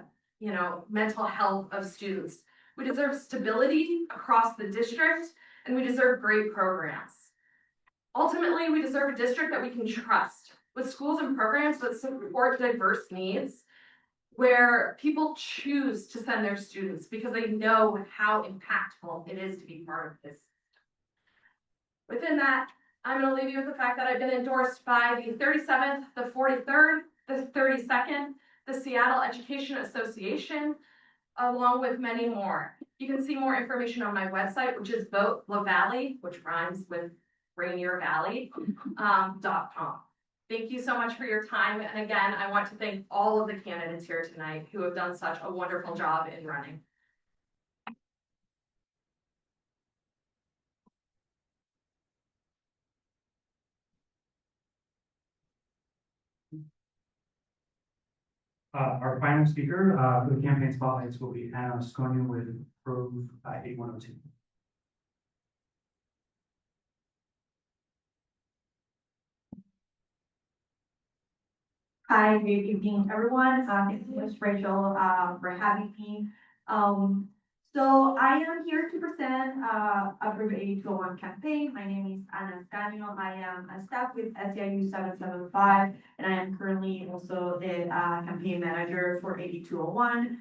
mental health of students. We deserve stability across the district, and we deserve great programs. Ultimately, we deserve a district that we can trust, with schools and programs that support diverse needs, where people choose to send their students because they know how impactful it is to be part of this. Within that, I'm going to leave you with the fact that I've been endorsed by the 37th, the 43rd, the 32nd, the Seattle Education Association, along with many more. You can see more information on my website, which is Vote LaValle, which rhymes with Rainier Valley, .com. Thank you so much for your time. And again, I want to thank all of the candidates here tonight who have done such a wonderful job in running. Our final speaker for the campaign spotlights will be Anna Skonian with Grove 8102. Hi, good evening, everyone. Thank you so much, Rachel, for having me. So I am here to present a Prove 8201 campaign. My name is Ana Escanio. I am a staff with SEIU 775, and I am currently also the campaign manager for 8201.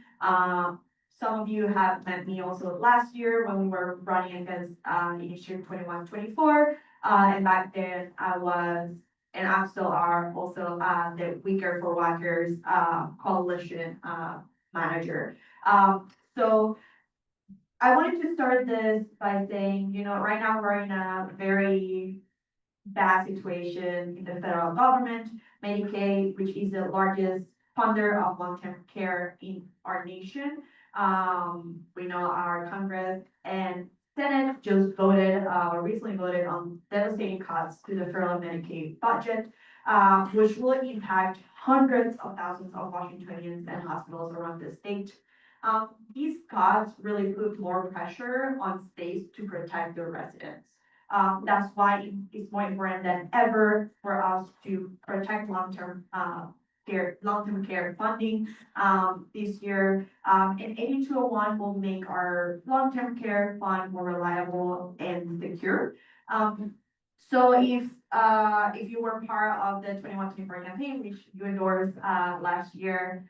Some of you have met me also last year when we were running against Initiative 2124. And back then I was, and I still are also the We Care for Walkers coalition manager. So I wanted to start this by saying, right now we're in a very bad situation in the federal government. Medicaid, which is the largest funder of long-term care in our nation. We know our Congress and Senate just recently voted on devastating cuts to the federal Medicaid budget, which will impact hundreds of thousands of Washingtonians and hospitals around the state. These cuts really put more pressure on states to protect their residents. That's why it's more important than ever for us to protect long-term care funding. This year, and 8201 will make our long-term care fund more reliable and secure. So if you were part of the 2124 campaign, which you endorsed last year,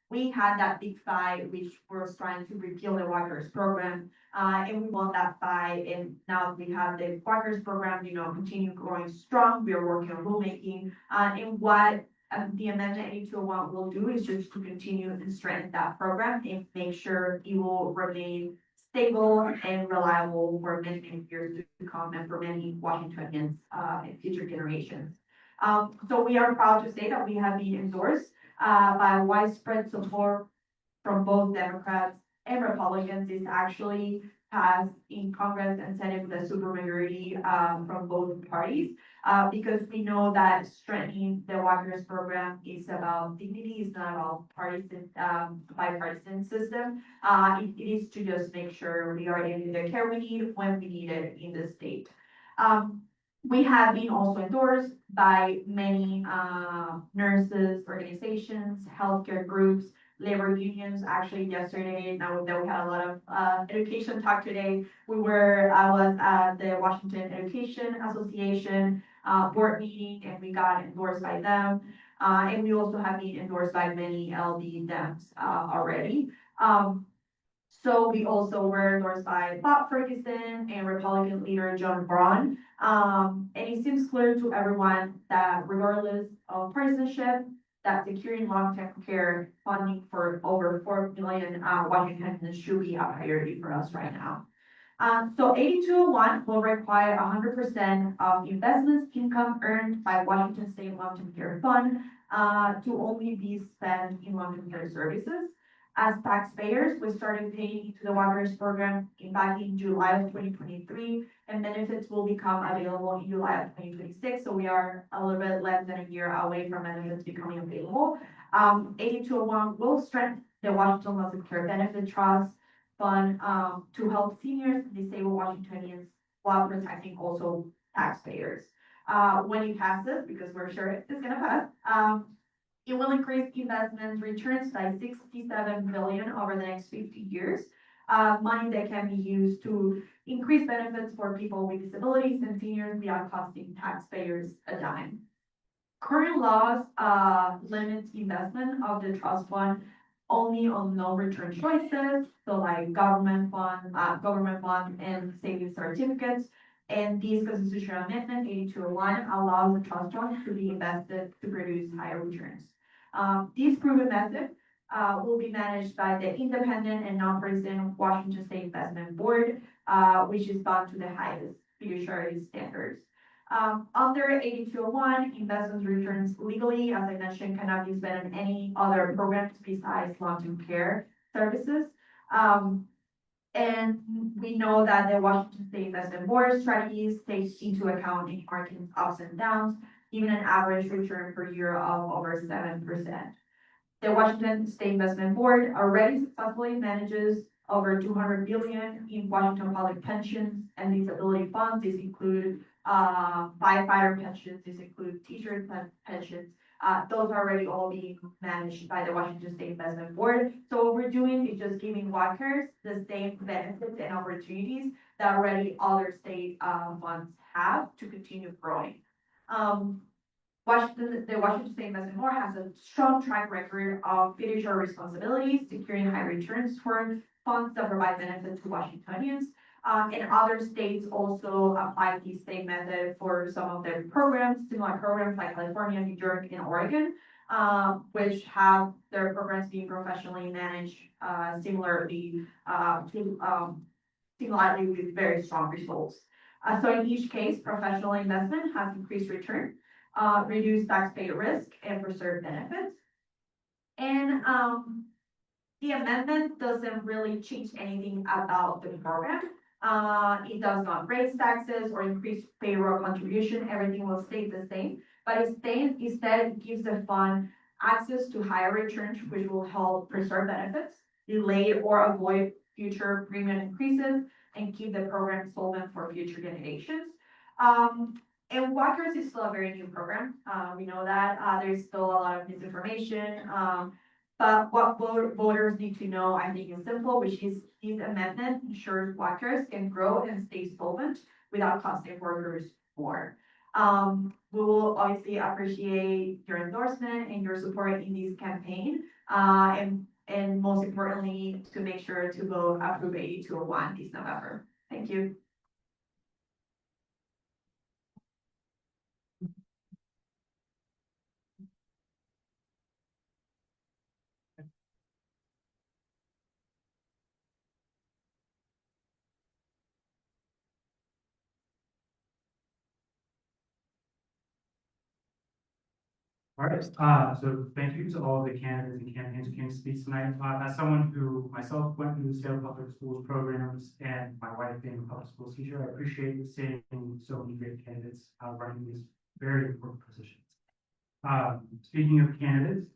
we had that big fight, which was trying to repeal the Walkers program, and we won that fight. And now we have the Walkers program, continue growing strong. We are working on rulemaking, and what the amendment 8201 will do is just to continue and strengthen that program and make sure it will remain stable and reliable for many, many years to come and for many Washingtonians and future generations. So we are proud to say that we have been endorsed by widespread support from both Democrats and Republicans. This actually passed in Congress and Senate with a supermajority from both parties, because we know that strengthening the Walkers program is about dignity. It's not about bipartisan system. It is to just make sure we are getting the care we need when we need it in the state. We have been also endorsed by many nurses, organizations, healthcare groups, labor unions. Actually, yesterday, now that we had a lot of education talk today, I was at the Washington Education Association board meeting, and we got endorsed by them. And we also have been endorsed by many LD Dems already. So we also were endorsed by Bob Ferguson and Republican leader John Braun. And it seems clear to everyone that regardless of partisanship, that securing long-term care funding for over 4 million Washingtonians should be a priority for us right now. So 8201 will require 100% of investments income earned by Washington State Long-Term Care Fund to only be spent in long-term care services. As taxpayers, we started paying to the Walkers program back in July of 2023, and benefits will become available in July of 2026. So we are a little bit less than a year away from benefits becoming available. 8201 will strengthen the Washington Long-Term Care Benefit Trust Fund to help seniors and disabled Washingtonians while protecting also taxpayers. When it passes, because we're sure it's gonna pass, it will increase investment returns by $67 billion over the next 50 years. Money that can be used to increase benefits for people with disabilities and seniors without costing taxpayers a dime. Current laws limit investment of the trust fund only on no-return choices, so like government bond and savings certificates. And this constitutional amendment 8201 allows the trust fund to be invested to produce higher returns. This proven method will be managed by the independent and non-partisan Washington State Investment Board, which is bound to the highest fiduciary standards. Under 8201, investment returns legally, as I mentioned, cannot be spent on any other programs besides long-term care services. And we know that the Washington State Investment Board strategies takes into account any market ups and downs, even an average return per year of over 7%. The Washington State Investment Board already successfully manages over $200 billion in Washington public pensions and disability funds. These include firefighter pensions, these include teacher pensions, those are already all being managed by the Washington State Investment Board. So what we're doing is just giving Walkers the same benefits and opportunities that already other state funds have to continue growing. The Washington State Investment Board has a strong track record of fiduciary responsibilities, securing high returns for funds that provide benefits to Washingtonians. And other states also apply the same method for some of their programs, similar programs like California, New York, and Oregon, which have their programs being professionally managed similarly with very strong results. So in each case, professional investment has increased return, reduced taxpayer risk, and preserved benefits. And the amendment doesn't really change anything about the program. It does not raise taxes or increase payroll contribution. Everything will stay the same, but instead it gives the fund access to higher returns, which will help preserve benefits, delay or avoid future premium increases, and keep the program solvent for future generations. And Walkers is still a very new program. We know that there's still a lot of misinformation. But what voters need to know, I think, is simple, which is this amendment ensures Walkers can grow and stay solvent without costing workers more. We will obviously appreciate your endorsement and your support in this campaign. And most importantly, to make sure to vote approve 8201 this November. Thank you. All right, so thank you to all the candidates and campaigns who came to speak tonight. As someone who myself went through the Seattle Public Schools programs and my wife being a public school teacher, I appreciate seeing so many great candidates running these very important positions. Speaking of candidates,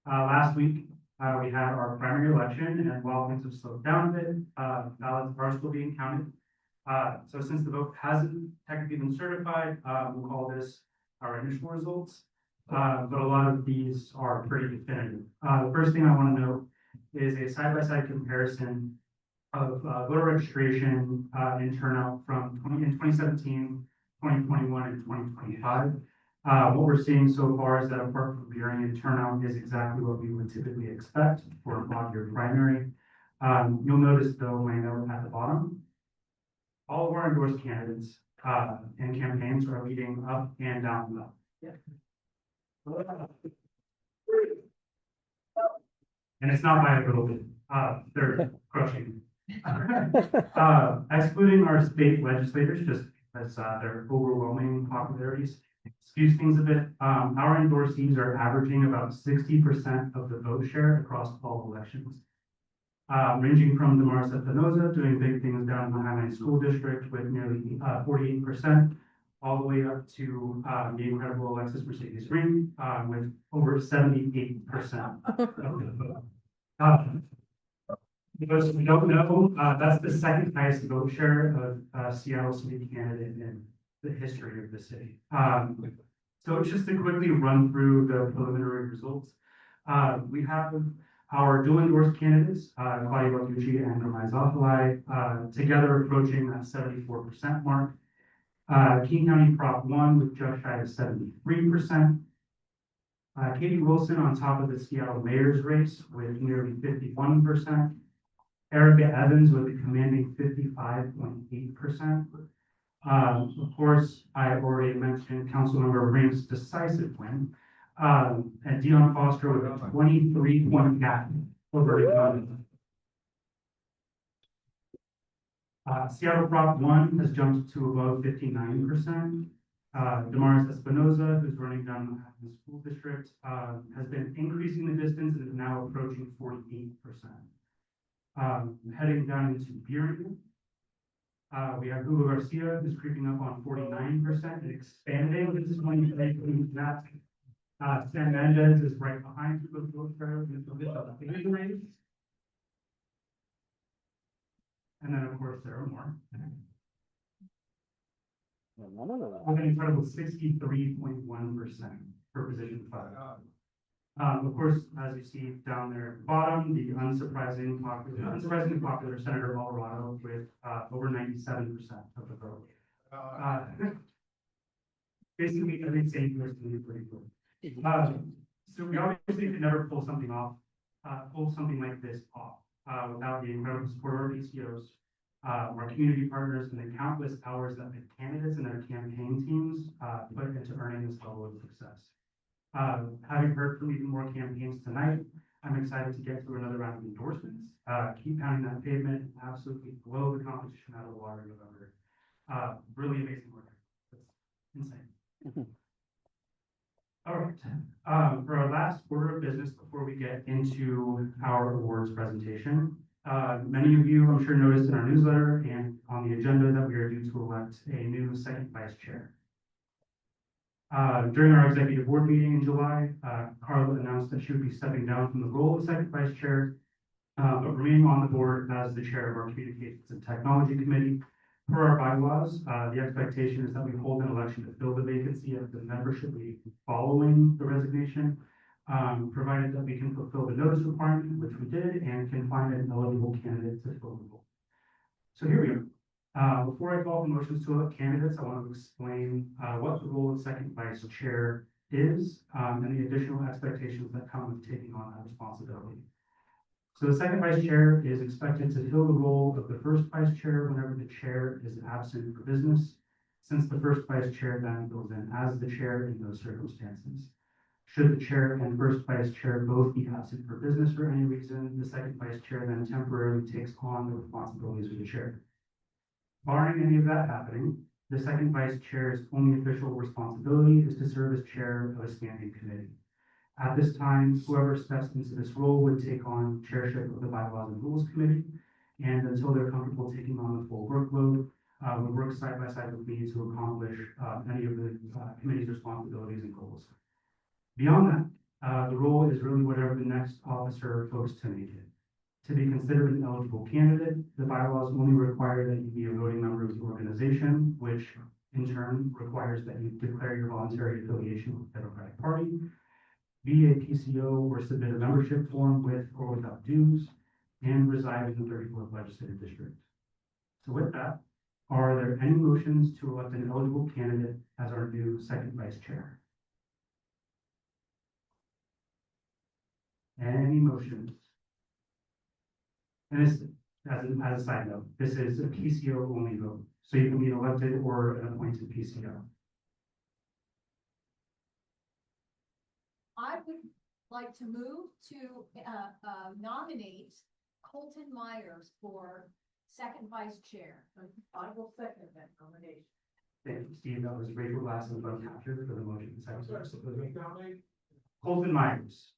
last week we had our primary election, and while things have slowed down a bit, ballots are still being counted. So since the vote hasn't technically been certified, we'll call this our initial results. But a lot of these are pretty definitive. The first thing I want to note is a side-by-side comparison of voter registration in turnout from in 2017, 2021, and 2025. What we're seeing so far is that apart from varying in turnout is exactly what we would typically expect for a five-year primary. You'll notice though, my note at the bottom, all of our endorsed candidates and campaigns are leading up and down the ballot. And it's not by a little bit, they're crushing. Excluding our state legislators, just because their overwhelming popularities skews things a bit, our endorsees are averaging about 60% of the vote share across all elections. Ranging from Damaris Espinoza doing big things down in the Highline School District with nearly 48%, all the way up to the incredible Alexis Mercedes Ring with over 78% of the vote. Those who don't know, that's the second highest vote share of Seattle City candidate in the history of the city. So just to quickly run through the preliminary results, we have our dual endorsed candidates, Claudia Guarducci and Ramai Zafalai, together approaching that 74% mark. King County Prop 1 with just shy of 73%. Katie Wilson on top of the Seattle mayor's race with nearly 51%. Erica Evans with a commanding 55.8%. Of course, I already mentioned Councilmember Ring's decisive win. And Dion Foster with a 23-point gap over Seattle Prop 1 has jumped to above 59%. Damaris Espinoza, who's running down the Manhattan School District, has been increasing the distance and is now approaching 48%. Heading down into Burien, we have Hugo Garcia, who's creeping up on 49% and expanding. This is when you make that. Sam Mendez is right behind Hugo Garcia with a bit of a big race. And then, of course, Sarah Moore. With an incredible 63.1% for position 5. Of course, as you see down there at the bottom, the unsurprisingly popular Senator Alvarado with over 97% of the vote. Basically, every state person is pretty good. So we obviously could never pull something like this off, without the incredible support of our PCOs, our community partners, and the countless hours that the candidates and their campaign teams, put into earning this level of success. Having heard from even more campaigns tonight, I'm excited to get through another round of endorsements, keep pounding that pavement, and absolutely blow the competition out of the water in November. Really amazing work. It's insane. All right, for our last order of business before we get into our awards presentation, many of you, I'm sure, noticed in our newsletter and on the agenda that we are due to elect a new second vice chair. During our executive board meeting in July, Carla announced that she would be stepping down from the role of second vice chair, but remaining on the board as the chair of our Communications and Technology Committee. Per our bylaws, the expectation is that we hold an election to fill the vacancy of the membership meeting following the resignation, provided that we can fulfill the notice requirement, which we did, and can find an eligible candidate to fill the role. So here we go. Before I call for motions to elect candidates, I want to explain what the role of second vice chair is, and the additional expectations that come with taking on that responsibility. So the second vice chair is expected to fill the role of the first vice chair whenever the chair is absent for business, since the first vice chair then fills in as the chair in those circumstances. Should the chair and first vice chair both be absent for business for any reason, the second vice chair then temporarily takes on the responsibilities of the chair. Barring any of that happening, the second vice chair's only official responsibility is to serve as chair of a standing committee. At this time, whoever steps into this role would take on chairship of the Bylaws and Rules Committee, and until they're comfortable taking on the full workload, would work side by side with me to accomplish any of the committee's responsibilities and goals. Beyond that, the role is really whatever the next officer votes to make it. To be considered an eligible candidate, the bylaws only require that you be a voting member of the organization, which in turn requires that you declare your voluntary affiliation with the Democratic Party, be a PCO or submit a membership form with or without dues, and reside in the 34th legislative district. So with that, are there any motions to elect an eligible candidate as our new second vice chair? Any motions? And this, as a side note, this is a PCO only vote, so you can be an elected or an appointed PCO. I would like to move to nominate Colton Myers for second vice chair. I will second that nomination. Thank you, Steve. That was Rachel Lassen, but captured for the motion. Second. Colton Myers.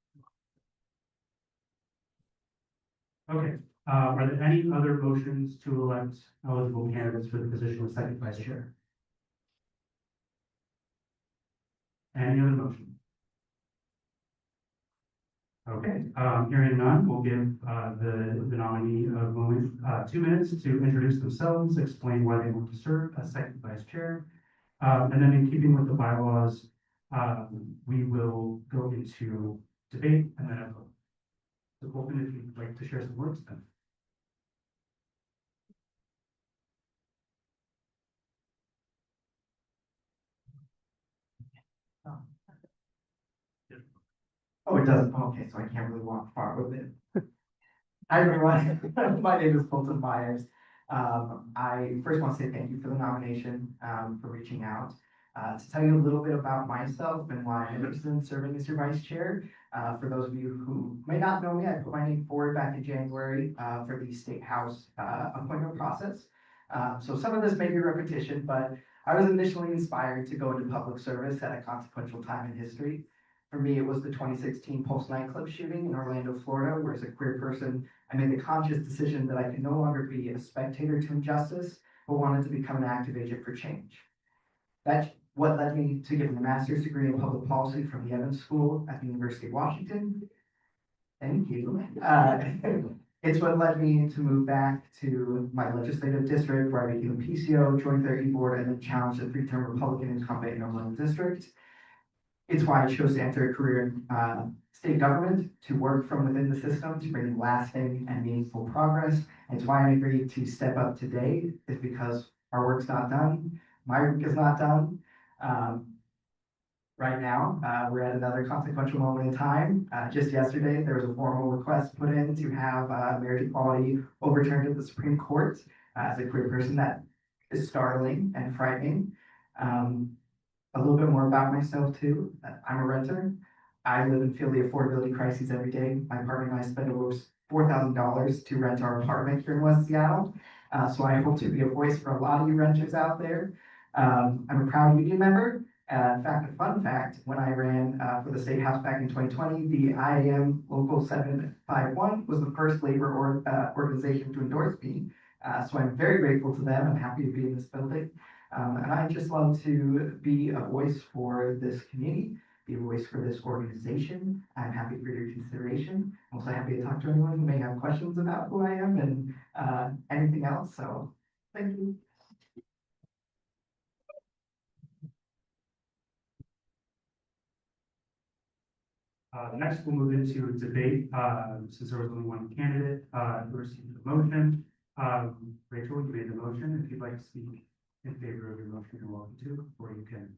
Okay. Are there any other motions to elect eligible candidates for the position of second vice chair? Any other motion? Okay, hearing none, we'll give the nominee a moment, 2 minutes to introduce themselves, explain why they want to serve as second vice chair. And then in keeping with the bylaws, we will go into debate and then a vote. So Colton, if you'd like to share some words then. Oh, it doesn't. Okay, so I can't really walk far with it. Hi, everyone. My name is Colton Myers. I first want to say thank you for the nomination, for reaching out. To tell you a little bit about myself and why I'm interested in serving as your vice chair. For those of you who may not know me, I put my name forward back in January for the State House appointment process. So some of this may be repetition, but I was initially inspired to go into public service at a consequential time in history. For me, it was the 2016 Pulse nightclub shooting in Orlando, Florida, where as a queer person, I made the conscious decision that I could no longer be a spectator to injustice, but wanted to become an active agent for change. That's what led me to getting a master's degree in public policy from the Evans School at the University of Washington. Thank you. It's what led me to move back to my legislative district, where I became a PCO, joined their e-board, and then challenged a 3-term Republican incumbent in Orlando district. It's why I chose to enter a career in state government, to work from within the system, to bring lasting and meaningful progress. It's why I agreed to step up today, is because our work's not done. My work is not done. Right now, we're at another consequential moment in time. Just yesterday, there was a formal request put in to have marriage equality overturned at the Supreme Court. As a queer person, that is startling and frightening. A little bit more about myself too. I'm a renter. I live and feel the affordability crises every day. My partner and I spend over $4,000 to rent our apartment here in West Seattle. So I hope to be a voice for a lot of you renters out there. I'm a proud union member. In fact, a fun fact, when I ran for the State House back in 2020, the IAM Local 751 was the first labor organization to endorse me. So I'm very grateful to them. I'm happy to be in this building. And I just love to be a voice for this community, be a voice for this organization. I'm happy for your consideration. I'm also happy to talk to anyone who may have questions about who I am and anything else. So thank you. Next, we'll move into debate, since there was only one candidate, who received the motion. Rachel, you made the motion. If you'd like to speak in favor of your motion, you're welcome to, or you can.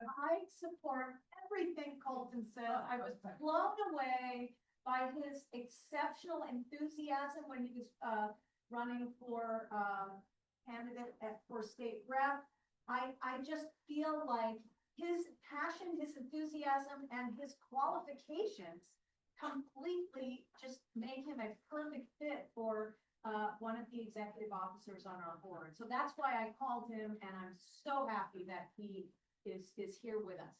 I support everything Colton said. I was blown away by his exceptional enthusiasm when he was running for candidate for state rep. I just feel like his passion, his enthusiasm, and his qualifications completely just make him a perfect fit for one of the executive officers on our board. So that's why I called him, and I'm so happy that he is here with us.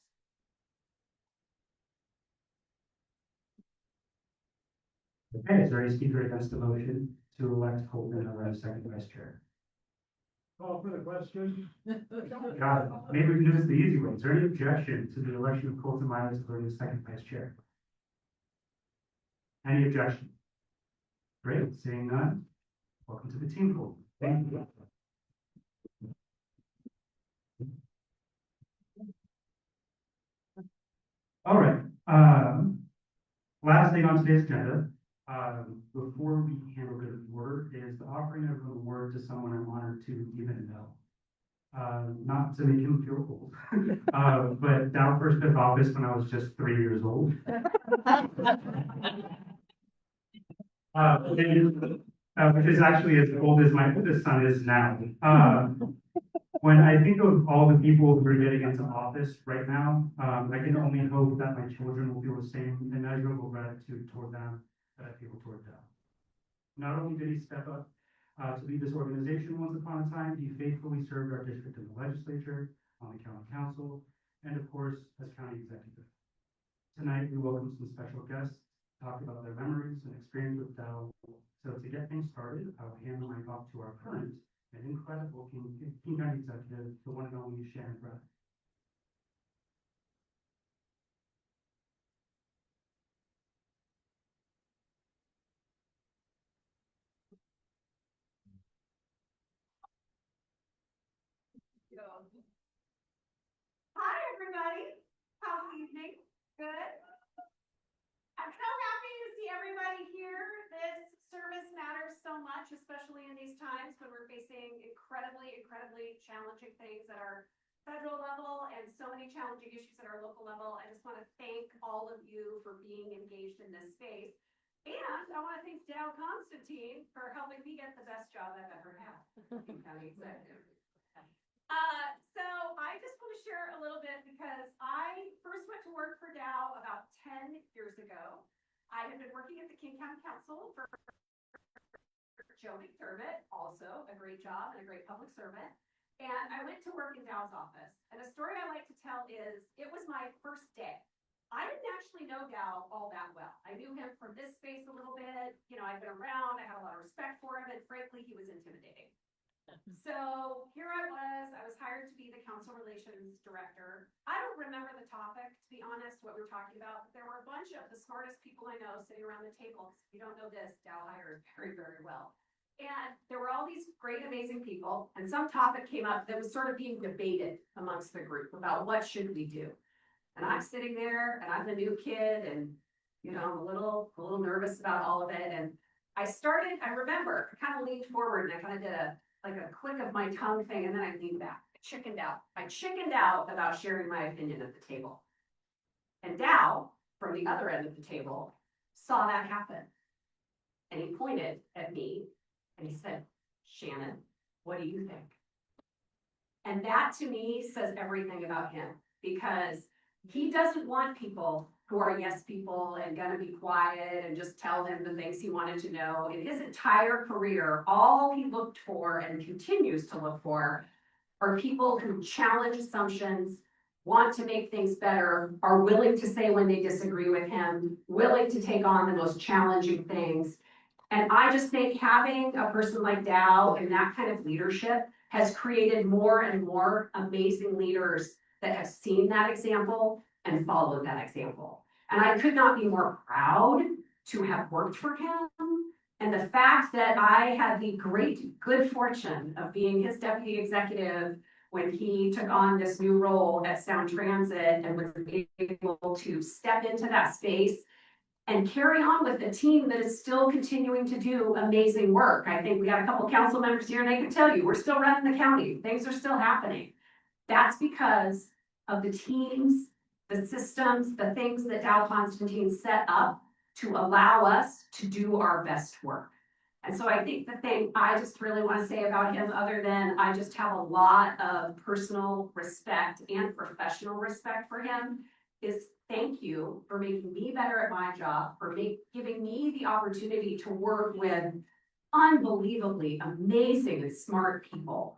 Okay, is there any speaker against the motion to elect Colton as second vice chair? Call for the question. Got it. Maybe we can do this the easy way. Is there any objection to the election of Colton Myers as second vice chair? Any objection? Great, seeing none. Welcome to the team, Colton. Thank you. All right. Last thing on today's agenda, before we handle good order, is the offering of an award to someone I'm honored to even know. Not to make him feel old, but Dow first took office when I was just 3 years old. Which is actually as old as my oldest son is now. When I think of all the people who are getting into office right now, I can only hope that my children will feel the same immeasurable gratitude toward them that I feel toward them. Not only did he step up to lead this organization once upon a time, he faithfully served our district in the legislature, on the county council, and of course, as county executive. Tonight, we welcome some special guests to talk about their memories and experience with Dow. So to get things started, I'll hand the mic off to our current and incredible King County executive, the one and only Shannon Braddock. Hi, everybody. How's the evening? Good. I'm so happy to see everybody here. This service matters so much, especially in these times when we're facing incredibly challenging things at our federal level and so many challenging issues at our local level. I just want to thank all of you for being engaged in this space. And I want to thank Dow Constantine for helping me get the best job I've ever had. County executive. So I just want to share a little bit because I first went to work for Dow about 10 years ago. I had been working at the King County Council for Joe McDermott, also a great job and a great public servant. And I went to work in Dow's office. And a story I like to tell is it was my first day. I didn't actually know Dow all that well. I knew him from this space a little bit. You know, I'd been around, I had a lot of respect for him, and frankly, he was intimidating. So here I was hired to be the council relations director. I don't remember the topic, to be honest, what we were talking about, but there were a bunch of the smartest people I know sitting around the table. If you don't know this, Dow hires very well. And there were all these great, amazing people, and some topic came up that was sort of being debated amongst the group about what should we do. And I'm sitting there, and I'm the new kid, and, you know, I'm a little nervous about all of it, and I remember, I kind of leaned forward, and I kind of did a click of my tongue thing, and then I leaned back. I chickened out about sharing my opinion at the table. And Dow, from the other end of the table, saw that happen. And he pointed at me and he said, Shannon, what do you think? And that to me says everything about him, because he doesn't want people who are yes people and gonna be quiet and just tell him the things he wanted to know. In his entire career, all he looked for and continues to look for are people who challenge assumptions, want to make things better, are willing to say when they disagree with him, willing to take on the most challenging things. And I just think having a person like Dow and that kind of leadership has created more and more amazing leaders that have seen that example and followed that example. And I could not be more proud to have worked for him. And the fact that I had the good fortune of being his deputy executive when he took on this new role at Sound Transit and was able to step into that space and carry on with a team that is still continuing to do amazing work. I think we got a couple council members here and they can tell you, we're still running the county. Things are still happening. That's because of the teams, the systems, the things that Dow Constantine set up to allow us to do our best work. And so I think the thing I just really want to say about him, other than I just have a lot of personal respect and professional respect for him, is thank you for making me better at my job, for giving me the opportunity to work with unbelievably amazing and smart people,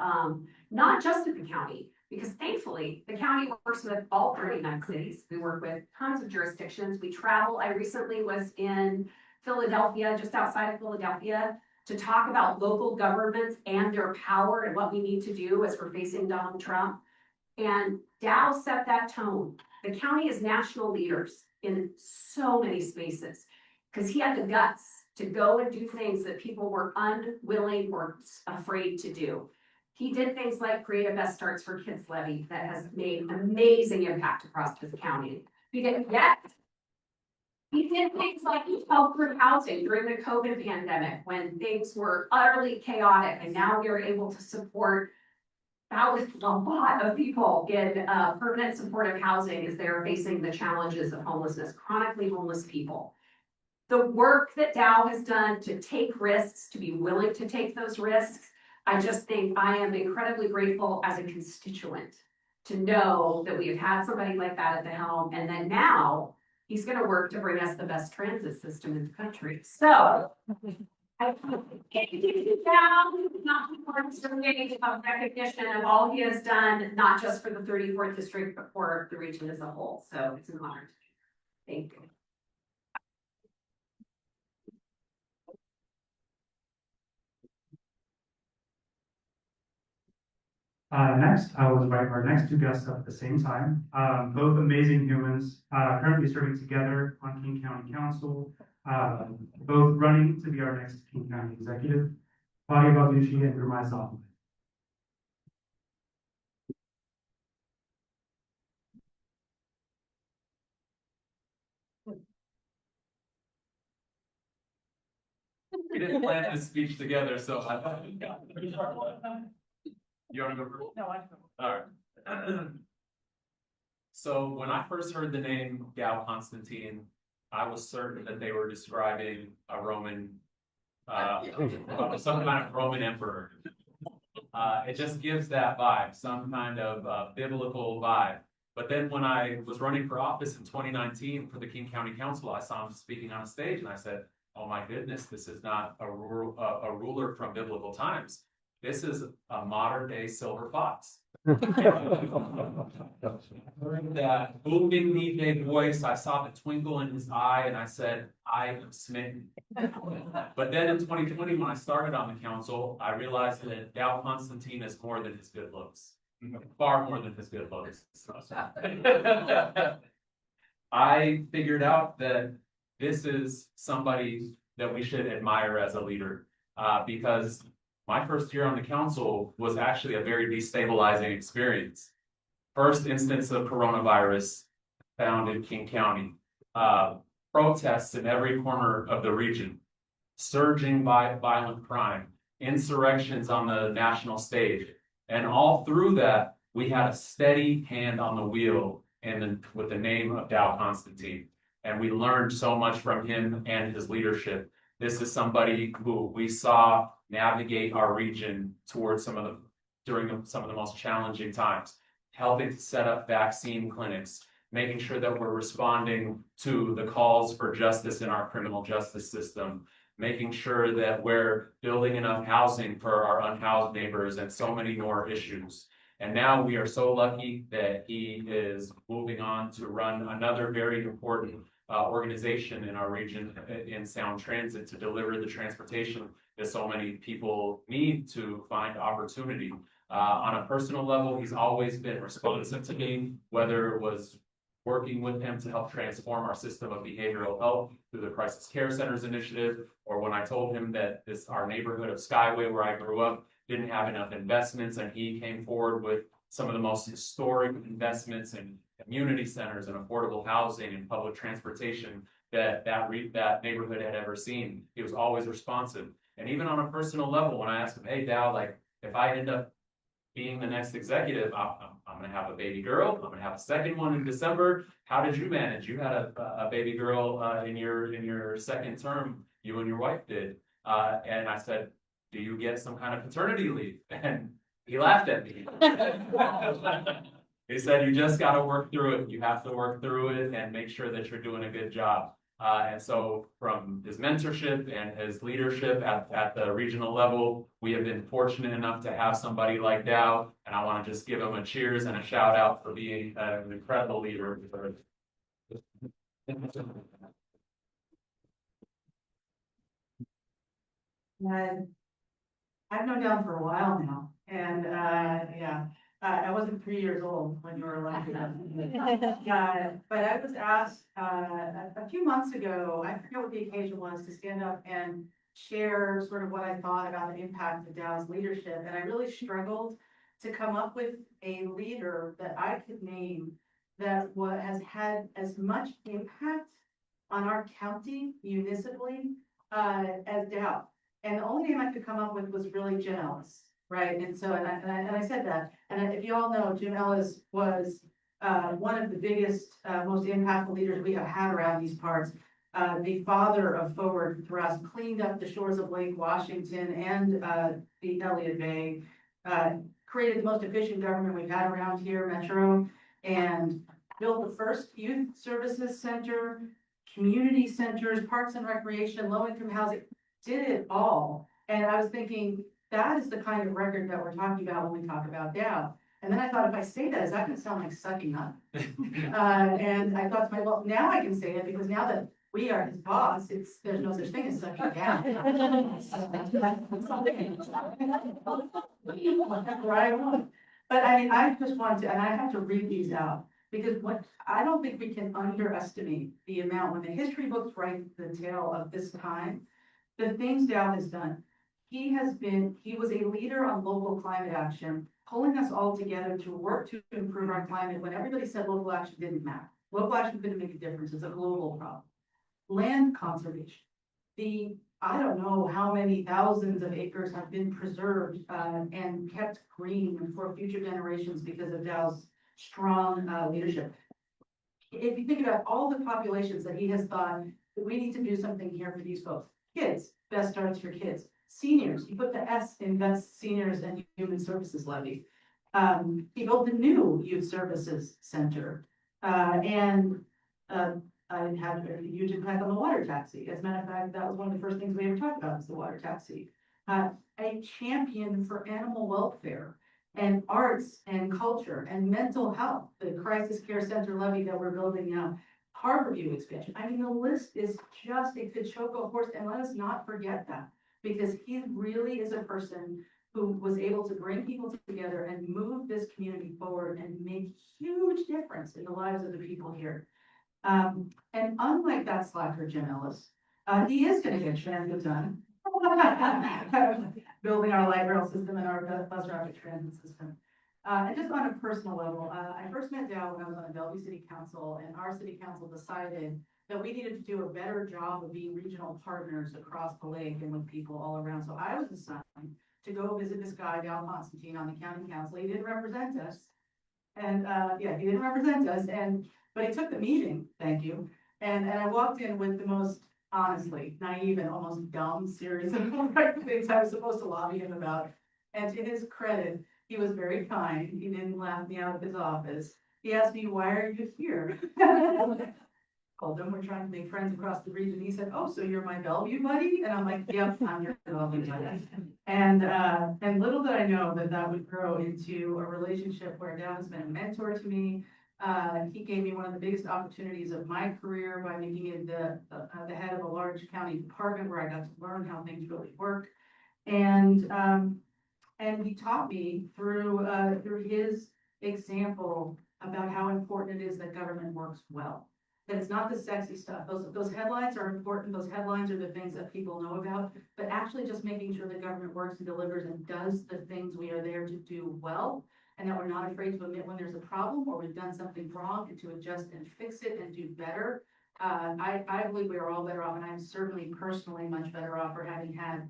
not just at the county, because thankfully the county works with all 39 cities. We work with tons of jurisdictions. We travel. I recently was in Philadelphia, just outside of Philadelphia, to talk about local governments and their power and what we need to do as we're facing Donald Trump. And Dow set that tone. The county is national leaders in so many spaces because he had the guts to go and do things that people were unwilling or afraid to do. He did things like create a Best Starts for Kids levy that has made amazing impact across this county. He didn't yet. He did things like he helped with housing during the COVID pandemic when things were utterly chaotic, and now we are able to support thousands, a lot of people in permanent supportive housing as they are facing the challenges of homelessness, chronically homeless people. The work that Dow has done to take risks, to be willing to take those risks, I just think I am incredibly grateful as a constituent to know that we have had somebody like that at the helm, and that now he's going to work to bring us the best transit system in the country. So I can't keep it down, not getting a recognition of all he has done, not just for the 34th district, but for the region as a whole. So it's an honor. Thank you. Next, I will invite our next two guests up at the same time. Both amazing humans, currently serving together on King County Council, both running to be our next King County Executive, Claudia Balducci and Gurmai Solomon. We didn't plan this speech together, so I thought. You wanna go first? No, I don't. All right. So when I first heard the name Dow Constantine, I was certain that they were describing a Roman, some kind of Roman emperor. It just gives that vibe, some kind of biblical vibe. But then when I was running for office in 2019 for the King County Council, I saw him speaking on a stage and I said, oh my goodness, this is not a ruler from biblical times. This is a modern day silver fox. That booming DJ voice, I saw the twinkle in his eye and I said, I am smitten. But then in 2020, when I started on the council, I realized that Dow Constantine is more than his good looks. Far more than his good looks. I figured out that this is somebody that we should admire as a leader. because my first year on the council was actually a very destabilizing experience. First instance of coronavirus found in King County. Protests in every corner of the region, surging by violent crime, insurrections on the national stage. And all through that, we had a steady hand on the wheel and with the name of Dow Constantine. And we learned so much from him and his leadership. This is somebody who we saw navigate our region towards during some of the most challenging times, helping to set up vaccine clinics, making sure that we're responding to the calls for justice in our criminal justice system, making sure that we're building enough housing for our unhoused neighbors and so many more issues. And now we are so lucky that he is moving on to run another very important organization in our region in Sound Transit to deliver the transportation that so many people need to find opportunity. On a personal level, he's always been responsive to me, whether it was working with him to help transform our system of behavioral health through the Crisis Care Centers initiative, or when I told him that our neighborhood of Skyway, where I grew up, didn't have enough investments, and he came forward with some of the most historic investments in community centers and affordable housing and public transportation that neighborhood had ever seen. He was always responsive. And even on a personal level, when I asked him, hey, Dow, like, if I end up being the next executive, I'm gonna have a baby girl, I'm gonna have a second one in December. How did you manage? You had a baby girl in your second term, you and your wife did. And I said, do you get some kind of paternity leave? And he laughed at me. He said, you just gotta work through it. You have to work through it and make sure that you're doing a good job. And so from his mentorship and his leadership at the regional level, we have been fortunate enough to have somebody like Dow. And I want to just give him a cheers and a shout out for being an incredible leader. I've known Dow for a while now, and, I wasn't 3 years old when you were elected. But I was asked, a few months ago, I forget what the occasion was, to stand up and share sort of what I thought about the impact of Dow's leadership, and I really struggled to come up with a leader that I could name that has had as much impact on our county municipally, as Dow. And the only name I could come up with was really Jim Ellis, right? And so, and I said that, and if you all know, Jim Ellis was one of the biggest, most impactful leaders we have had around these parts. The father of Forward Thrust, cleaned up the shores of Lake Washington and the Elliott Bay, created the most efficient government we've had around here, Metro, and built the first youth services center, community centers, parks and recreation, low-income housing, did it all. And I was thinking, that is the kind of record that we're talking about when we talk about Dow. And then I thought, if I say that, is that gonna sound like sucking up? And I thought to myself, well, now I can say it, because now that we are his boss, there's no such thing as sucking down. Whatever I want. But I mean, I just want to, and I have to read these out, because I don't think we can underestimate the amount, when the history books write the tale of this time, the things Dow has done. He was a leader on local climate action, pulling us all together to work to improve our climate when everybody said local action didn't matter. Local action couldn't make a difference, it's a global problem. Land conservation. I don't know how many thousands of acres have been preserved and kept green for future generations because of Dow's strong leadership. If you think about all the populations that he has thought that we need to do something here for these folks. Kids, best starts for kids. Seniors, he put the S in Best Seniors and Human Services Levy. He built the new Youth Services Center. And I had a huge impact on the water taxi. As a matter of fact, that was one of the first things we ever talked about, was the water taxi. A champion for animal welfare and arts and culture and mental health, the Crisis Care Center levy that we're building now, Harborview expansion. I mean, the list is just, it could choke a horse, and let us not forget that, because he really is a person who was able to bring people together and move this community forward and make huge difference in the lives of the people here. And unlike that slacker, Jim Ellis, he is gonna get transit done. Building our light rail system and our bus rapid transit system. And just on a personal level, I first met Dow when I was on the Bellevue City Council, and our city council decided that we needed to do a better job of being regional partners across the lake and with people all around. So I was assigned to go visit this guy, Dow Constantine, on the county council. He didn't represent us. And, yeah, he didn't represent us, but he took the meeting, thank you. And I walked in with the most, honestly, naive and almost dumb series of things I was supposed to lobby him about. And to his credit, he was very kind. He didn't laugh me out of his office. He asked me, "Why are you here?" Told him we're trying to make friends across the region. He said, "Oh, so you're my Bellevue buddy?" And I'm like, "Yep, I'm your Bellevue buddy." And little did I know that would grow into a relationship where Dow has been a mentor to me. He gave me one of the biggest opportunities of my career by making it the head of a large county department where I got to learn how things really work. And he taught me through his example about how important it is that government works well. That it's not the sexy stuff. Those headlines are important. Those headlines are the things that people know about, but actually just making sure the government works and delivers and does the things we are there to do well, and that we're not afraid to admit when there's a problem or we've done something wrong and to adjust and fix it and do better. I believe we are all better off, and I'm certainly personally much better off for having had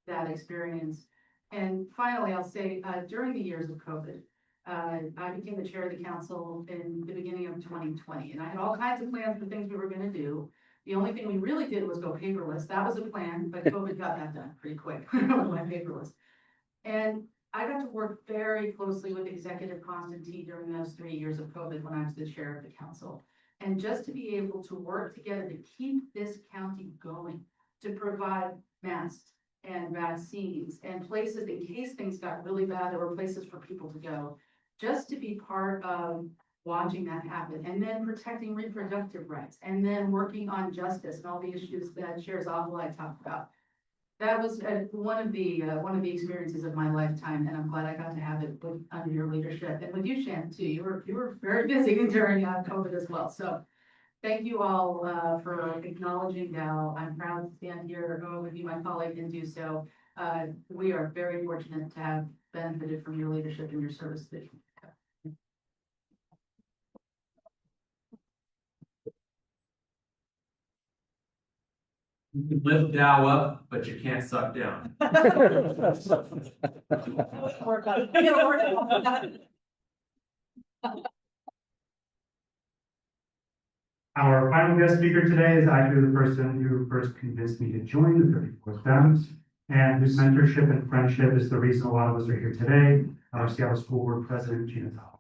that experience. And finally, I'll say, during the years of COVID, I became the chair of the council in the beginning of 2020, and I had all kinds of plans for things we were gonna do. The only thing we really did was go paperless. That was a plan, but COVID got that done pretty quick. We went paperless. And I got to work very closely with Executive Constantine during those 3 years of COVID when I was the chair of the council. And just to be able to work together to keep this county going, to provide masks and vaccines and places in case things got really bad, there were places for people to go, just to be part of watching that happen, and then protecting reproductive rights, and then working on justice and all the issues that Chair Zavalai talked about. That was one of the experiences of my lifetime, and I'm glad I got to have it under your leadership and with you, Shan, too. You were very busy during COVID as well. So thank you all for acknowledging Dow. I'm proud to stand here with you, my colleague, and do so. We are very fortunate to have benefited from your leadership and your service. You can lift Dow up, but you can't suck down. Work on it. Our final guest speaker today is actually the person who first convinced me to join the 34th Dems, and whose mentorship and friendship is the reason a lot of us are here today, our Seattle School Board President, Gina Tal.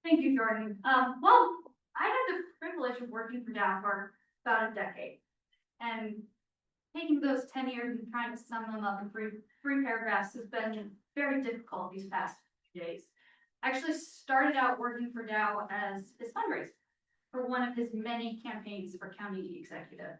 Thank you, Jordan. Well, I had the privilege of working for Dow for about a decade. And taking those 10 years and trying to sum them up in three paragraphs has been very difficult these past few days. I actually started out working for Dow as his fundraiser for one of his many campaigns for county executive.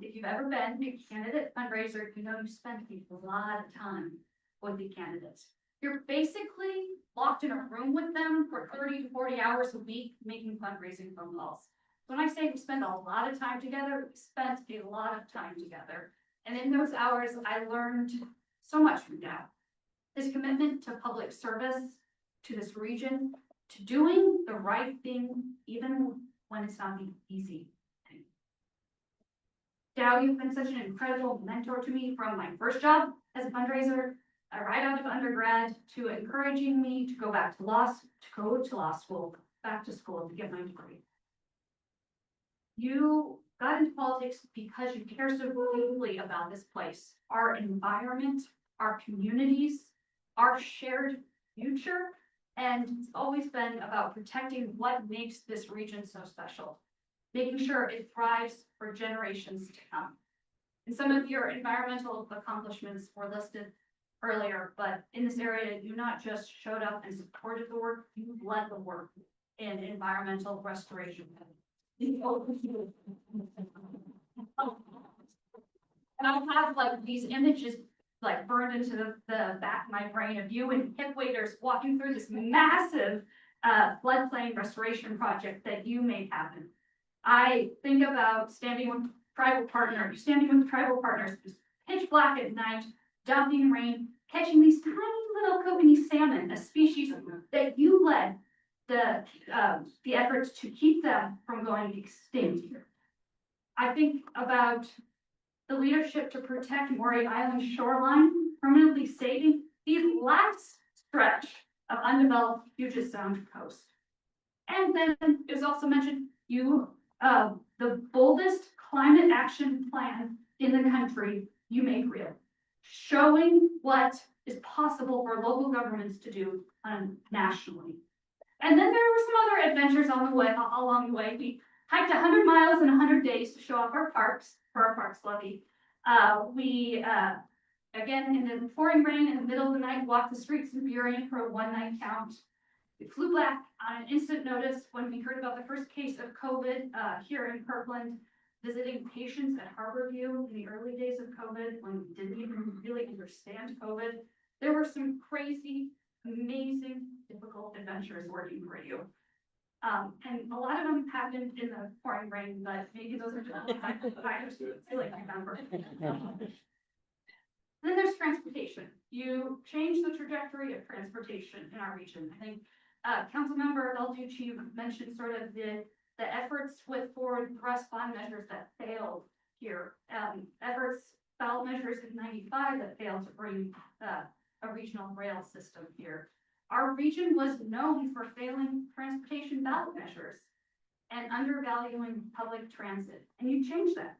If you've ever been a candidate fundraiser, you know you spend a lot of time with the candidates. You're basically locked in a room with them for 30 to 40 hours a week making fundraising phone calls. When I say we spend a lot of time together, we spent a lot of time together. And in those hours, I learned so much from Dow. His commitment to public service, to this region, to doing the right thing, even when it's not the easy thing. Dow, you've been such an incredible mentor to me from my first job as a fundraiser, right out of undergrad, to encouraging me to go back to law school, back to school to get my degree. You got into politics because you care so deeply about this place, our environment, our communities, our shared future, and it's always been about protecting what makes this region so special, making sure it thrives for generations to come. And some of your environmental accomplishments were listed earlier, but in this area, you not just showed up and supported the work, you led the work in environmental restoration. And I have like these images like burned into the back of my brain of you and hip waders walking through this massive floodplain restoration project that you made happen. I think about standing with tribal partners, it's pitch black at night, dumping rain, catching these tiny little kokanee salmon, a species that you led the efforts to keep them from going extinct. I think about the leadership to protect Maury Island shoreline, permanently saving the last stretch of undeveloped Puget Sound coast. And then it was also mentioned the boldest climate action plan in the country you make real, showing what is possible for local governments to do nationally. And then there were some other adventures along the way. We hiked 100 miles in 100 days to show off our parks for our parks levy. We again, in the pouring rain in the middle of the night, walked the streets of Burien for a one-night count. We flew back on an instant notice when we heard about the first case of COVID here in Kirkland, visiting patients at Harborview in the early days of COVID when we didn't even really understand COVID. There were some crazy, amazing, difficult adventures working for you. And a lot of them happened in the pouring rain, but maybe those are just I like remember. Then there's transportation. You changed the trajectory of transportation in our region. I think Councilmember Balducci mentioned sort of the efforts with forward thrust bond measures that failed here. Ballot measures in '95 that failed to bring a regional rail system here. Our region was known for failing transportation ballot measures and undervaluing public transit. And you changed that.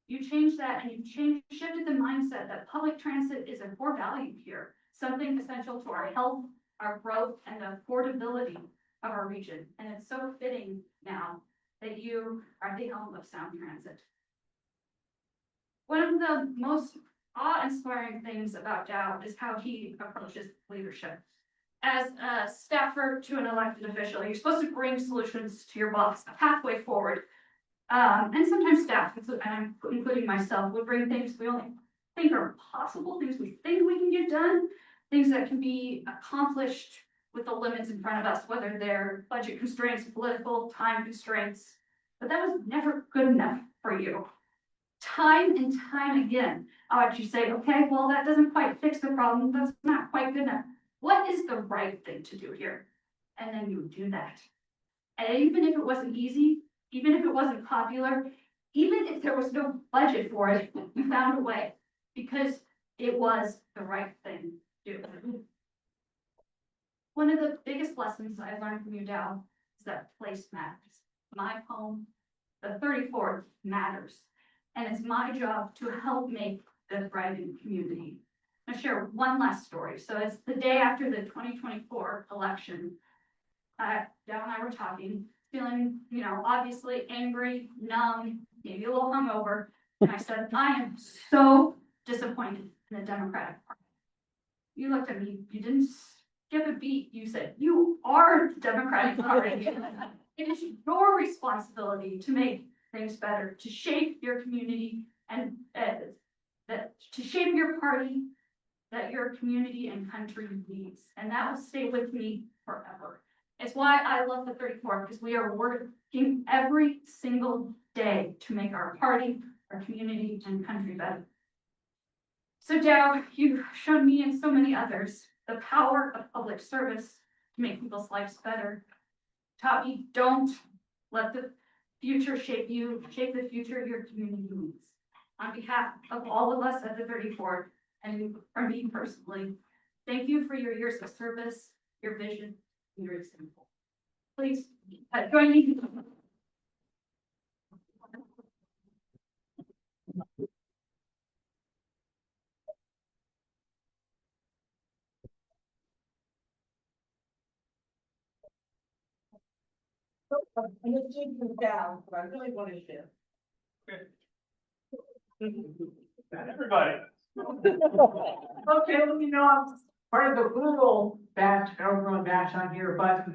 You changed that and you shifted the mindset that public transit is a core value here, something essential to our health, our growth, and the affordability of our region. And it's so fitting now that you are the helm of Sound Transit. One of the most awe-inspiring things about Dow is how he approaches leadership. As a staffer to an elected official, you're supposed to bring solutions to your boss, a pathway forward. And sometimes staff, including myself, would bring things we only think are possible, things we think we can get done, things that can be accomplished with the limits in front of us, whether they're budget constraints, political time constraints. But that was never good enough for you. Time and time again, I want you to say, okay, well, that doesn't quite fix the problem. That's not quite good enough. What is the right thing to do here? And then you do that. And even if it wasn't easy, even if it wasn't popular, even if there was no budget for it, you found a way because it was the right thing to do. One of the biggest lessons I learned from you, Dow, is that place matters. My home, the 34th, matters. And it's my job to help make the thriving community. I'll share one last story. So it's the day after the 2024 election. Dow and I were talking, feeling, obviously angry, numb, maybe a little hungover. And I said, I am so disappointed in the Democratic Party. You looked at me, you didn't skip a beat. You said, you are the Democratic Party. It is your responsibility to make things better, to shape your community and to shape your party that your community and country needs. And that will stay with me forever. It's why I love the 34th, because we are working every single day to make our party, our community, and country better. So Dow, you've shown me and so many others the power of public service to make people's lives better. Taught me, don't let the future shape you, shape the future your community needs. On behalf of all of us at the 34th, and for me personally, thank you for your years of service, your vision, and your example. Please join me. I'm just taking them down, but I really want to share. Not everybody. Okay, well, I'm part of the Google batch, everyone batch on here, but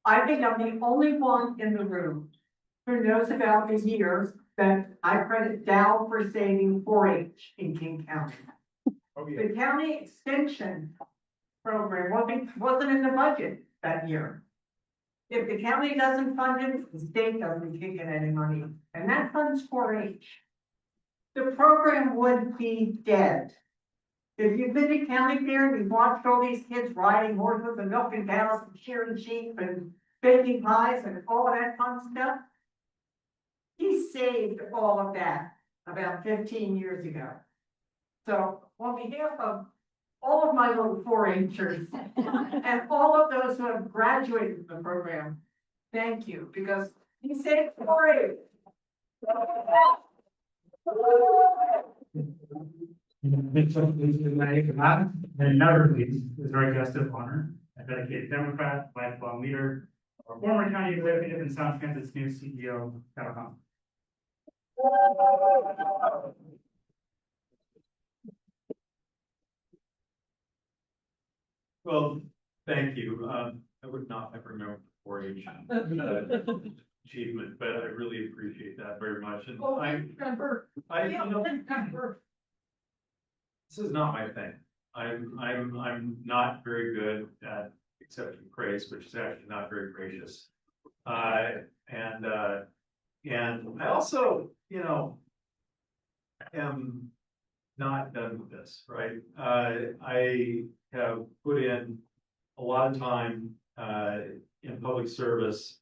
I think I'm the only one in the room who knows about the years that I credit Dow for saving 4-H in King County. Oh, yeah. The county extension program wasn't in the budget that year. If the county doesn't fund it, the state doesn't kick in any money, and that funds 4-H. The program would be dead. If you've been to county fair, you've watched all these kids riding horses and milking cows and shearing sheep and baking pies and all of that fun stuff. He saved all of that about 15 years ago. So on behalf of all of my little 4-H'ers and all of those who have graduated from the program, thank you, because he saved 4-H. And never least is our guest of honor, a dedicated Democrat, lifelong leader, our former county executive and Sound Transit's new CEO, Carol Hunt. Well, thank you. I would not have remembered the 4-H achievement, but I really appreciate that very much. And this is not my thing. I'm not very good at accepting praise, which is actually not very gracious. And I also, am not done with this, right? I have put in a lot of time in public service,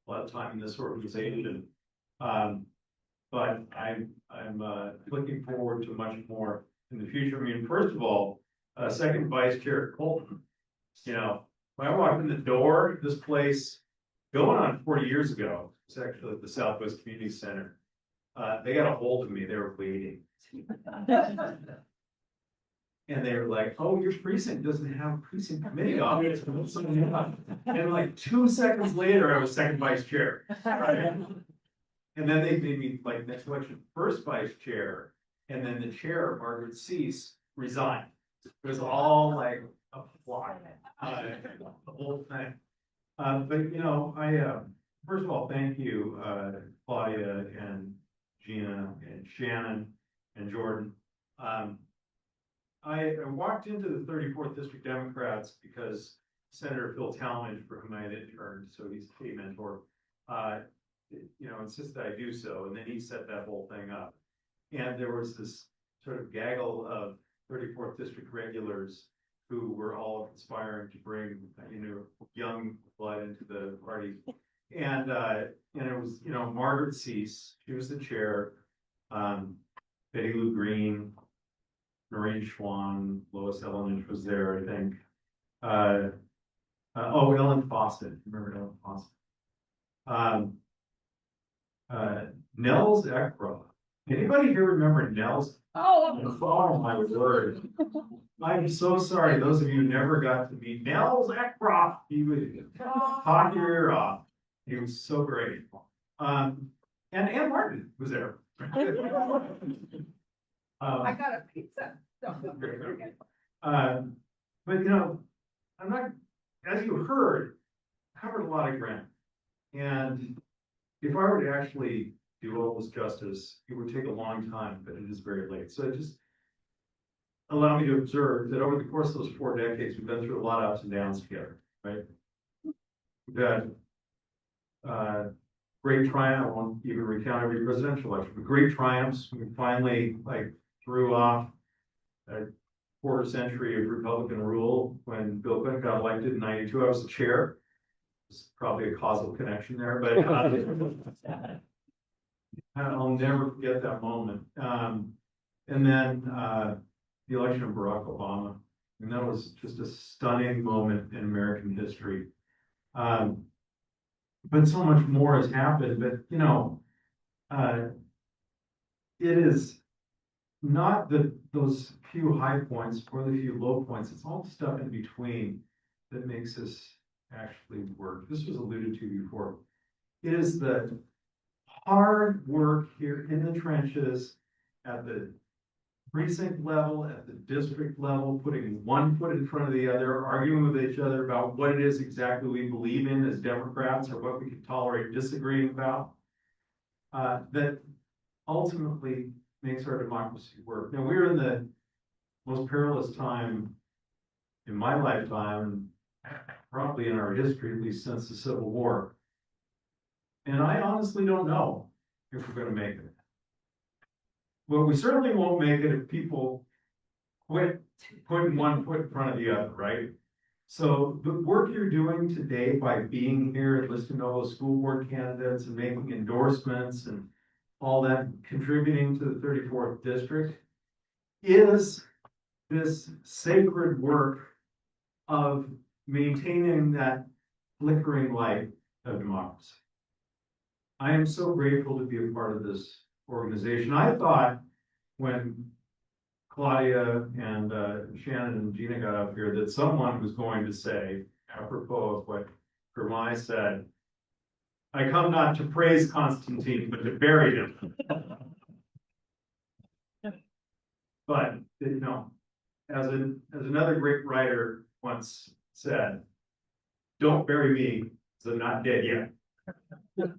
a lot of time in this organization. But I'm looking forward to much more in the future. I mean, first of all, second Vice Chair Colton, when I walked in the door, this place going on 40 years ago, it's actually at the Southwest Community Center. They got a hold of me, they were waiting. And they were like, oh, your precinct doesn't have a precinct committee on it. And like 2 seconds later, I was second vice chair. Right? And then they made me like next election, first vice chair. And then the chair, Margaret Cease, resigned. It was all like a plot, the whole thing. But I first of all, thank you, Claudia and Gina and Shannon and Jordan. I walked into the 34th District Democrats because Senator Phil Talmadge, for whom I had interned, so he's a mentor, insisted I do so, and then he set that whole thing up. And there was this sort of gaggle of 34th District regulars who were all conspiring to bring, young blood into the party. And it was, Margaret Cease, she was the chair, Betty Lou Green, Noreen Schwan, Lois Ellenich was there, I think. Ellen Fawcett, remember Ellen Fawcett? Nels Ekbroth. Anybody here remember Nels? Oh my word. I'm so sorry, those of you who never got to meet Nels Ekbroth. He would talk your ear off. He was so great. And Ann Martin was there. I got a pizza. But I'm not, as you heard, covered a lot of ground. And if I were to actually do all this justice, it would take a long time, but it is very late. So just allow me to observe that over the course of those 4 decades, we've been through a lot of ups and downs together, right? We've had great triumph. I won't even recount every presidential election, but great triumphs. We finally threw off a quarter century of Republican rule when Bill Clinton got elected in '92. I was the chair. There's probably a causal connection there, but I'll never forget that moment. And then the election of Barack Obama, and that was just a stunning moment in American history. But so much more has happened. But it is not those few high points or the few low points. It's all the stuff in between that makes us actually work. This was alluded to before. It is the hard work here in the trenches at the precinct level, at the district level, putting one foot in front of the other, arguing with each other about what it is exactly we believe in as Democrats or what we can tolerate disagreeing about, that ultimately makes our democracy work. Now, we're in the most perilous time in my lifetime, probably in our history, at least since the Civil War. And I honestly don't know if we're gonna make it. Well, we certainly won't make it if people quit putting one foot in front of the other, right? So the work you're doing today by being here and listening to all those school board candidates and making endorsements and all that, contributing to the 34th district is this sacred work of maintaining that flickering light of democracy. I am so grateful to be a part of this organization. I thought when Claudia and Shannon and Gina got up here that someone was going to say, apropos of what Gurmai said, I come not to praise Constantine, but to bury him. But, you know, as another great writer once said, don't bury me, because I'm not dead yet.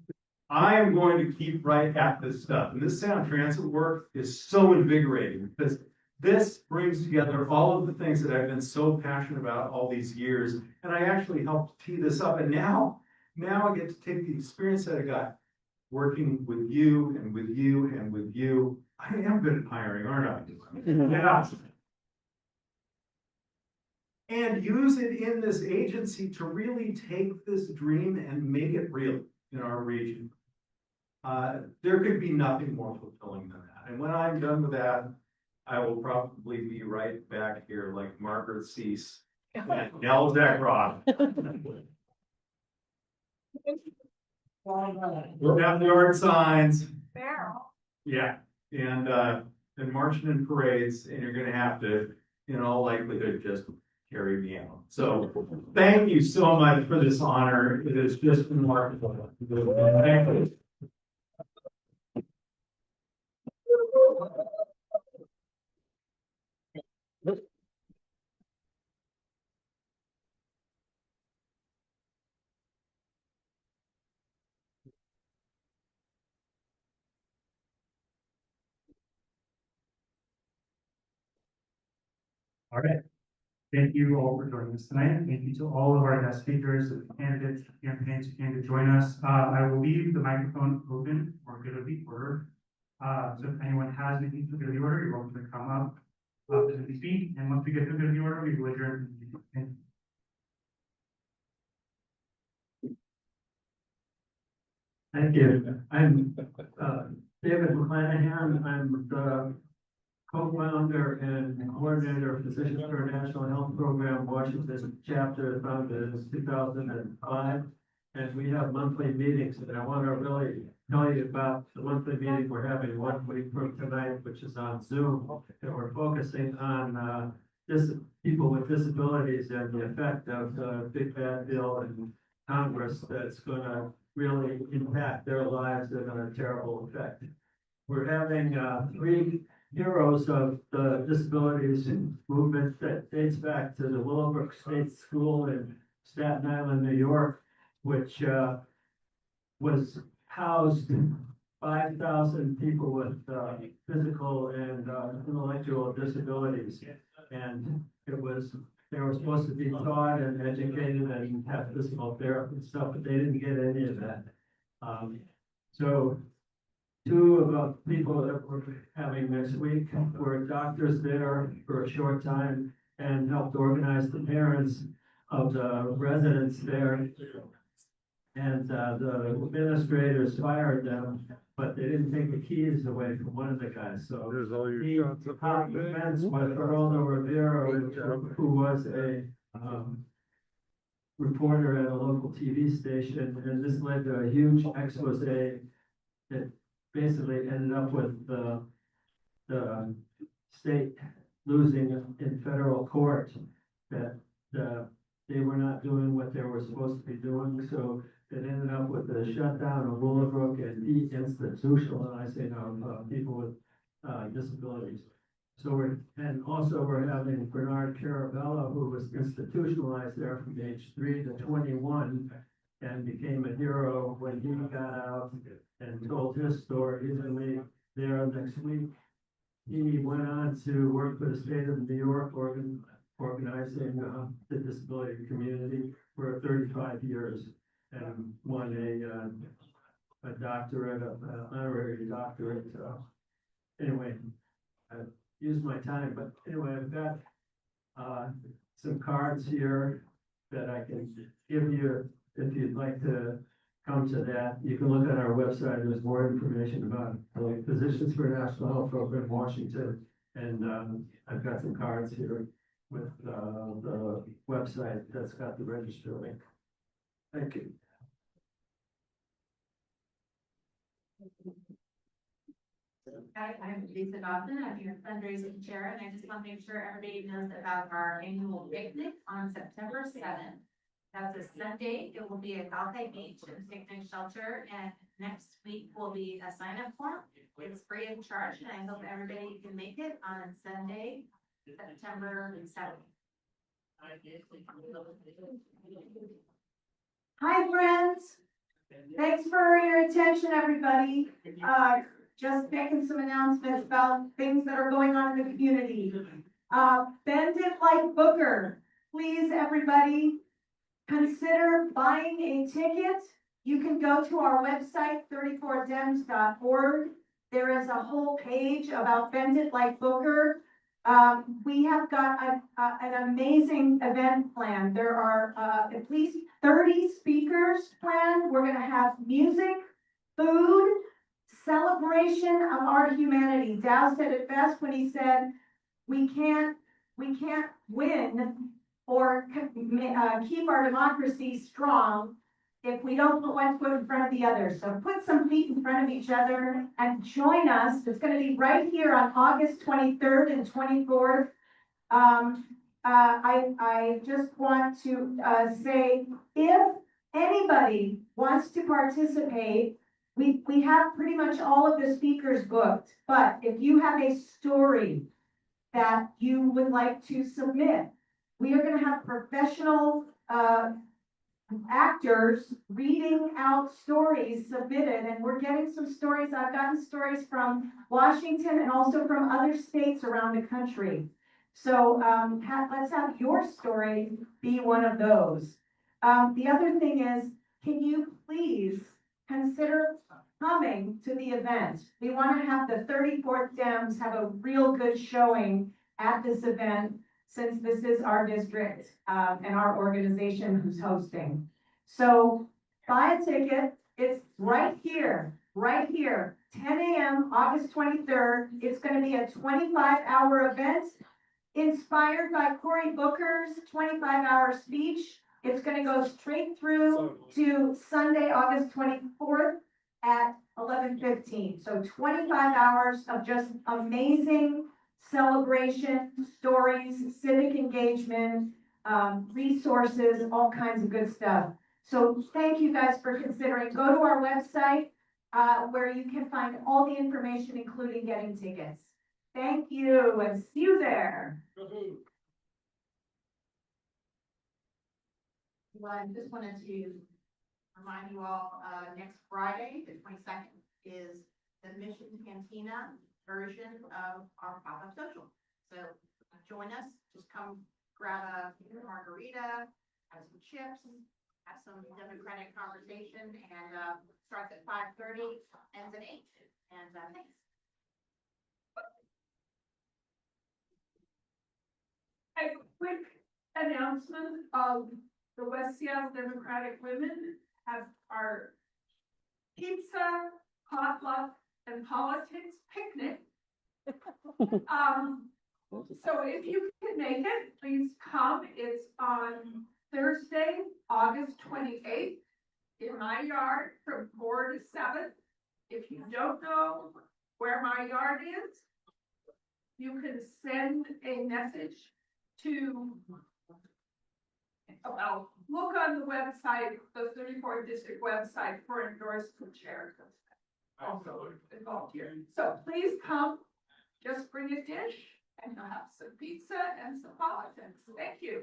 I am going to keep right at this stuff. And this sound transit work is so invigorating because this brings together all of the things that I've been so passionate about all these years. And I actually helped tee this up. And now I get to take the experience that I got working with you and with you and with you. I am good at hiring, aren't I? Yeah. And use it in this agency to really take this dream and make it real in our region. There could be nothing more fulfilling than that. And when I'm done with that, I will probably be right back here like Margaret Cease and Nell Deckroth. We'll have the yard signs. Yeah, and marching in parades, and you're gonna have to, in all likelihood, just carry me out. So thank you so much for this honor. It is just remarkable. Thank you. All right. Thank you all for joining us tonight. Thank you to all of our guest speakers and candidates, campaigns who came to join us. I will leave the microphone open for good of the order. So if anyone has anything to good of the order, you're welcome to come up and speak. And once we get to good of the order, we will adjourn. Thank you. I'm David McClanahan. I'm the co-founder and coordinator of Physicians for a National Health Program, Washington chapter, founded in 2005. And we have monthly meetings, and I want to really tell you about the monthly meeting we're having 1 week from tonight, which is on Zoom. And we're focusing on people with disabilities and the effect of the big bad bill in Congress that's going to really impact their lives in a terrible effect. We're having 3 heroes of the disabilities movement that dates back to the Willowbrook State School in Staten Island, New York, which was housed 5,000 people with physical and intellectual disabilities. And they were supposed to be taught and educated and have physical therapy and stuff, but they didn't get any of that. So 2 of the people that we're having next week were doctors there for a short time and helped organize the parents of the residents there. And the administrators fired them, but they didn't take the keys away from one of the guys. So he hopped the fence with Geraldo Rivera, who was a reporter at a local TV station, and this led to a huge expose that basically ended up with the state losing in federal court that they were not doing what they were supposed to be doing. So it ended up with the shutdown of Willowbrook and deinstitutionalizing of people with disabilities. So we're having Bernard Carabello, who was institutionalized there from age 3 to 21 and became a hero when he got out and told his story. He's going to be there next week. He went on to work for the state of New York, organizing, the disability community for 35 years and won a doctorate, honorary doctorate. Anyway, I've used my time, but anyway, I've got, some cards here that I can give you if you'd like to come to that. You can look at our website. There's more information about the Physicians for National Health Program Washington. And, I've got some cards here with, the website that's got the register link. Thank you. Hi, I'm Lisa Dawson. I'm your fundraising chair, and I just want to make sure everybody knows about our annual picnic on September 7th. That's a Sunday. It will be at Alki Beach and Picnic Shelter, and next week will be a sign-up form. It's free of charge, and I hope everybody can make it on Sunday, September 7th. Hi, friends. Thanks for your attention, everybody. Just making some announcements about things that are going on in the community. Bend It Like Booker. Please, everybody, consider buying a ticket. You can go to our website, 34dems.org. There is a whole page about Bend It Like Booker. We have got an amazing event planned. There are at least 30 speakers planned. We're going to have music, food, celebration of our humanity. Dow said it best when he said, we can't win or keep our democracy strong if we don't put one foot in front of the other. So put some feet in front of each other and join us. It's going to be right here on August 23rd and 24th. I just want to say, if anybody wants to participate, we have pretty much all of the speakers booked, but if you have a story that you would like to submit, we are going to have professional actors reading out stories submitted, and we're getting some stories. I've gotten stories from Washington and also from other states around the country. So let's have your story be one of those. The other thing is, can you please consider coming to the event? We want to have the 34th Dems have a real good showing at this event, since this is our district and our organization who's hosting. So buy a ticket. It's right here, 10 a.m., August 23rd. It's going to be a 25-hour event inspired by Cory Booker's 25-hour speech. It's going to go straight through to Sunday, August 24th at 11:15. So 25 hours of just amazing celebration, stories, civic engagement, resources, all kinds of good stuff. So thank you guys for considering. Go to our website where you can find all the information, including getting tickets. Thank you, and see you there. Well, I just wanted to remind you all, next Friday, the 22nd, is the Mission Cantina version of our pop-up social. So join us, just come grab a margarita, have some chips, have some democratic conversation, and starts at 5:30, ends at 8. And thanks. A quick announcement of the West Seattle Democratic Women have our pizza, potluck, and politics picnic. So if you can make it, please come. It's on Thursday, August 28th in my yard from 4 to 7. If you don't know where my yard is, you can send a message to, well, look on the website, the 34th District website for endorsement chairs. Also involved here. So please come, just bring a dish and you'll have some pizza and some politics. Thank you.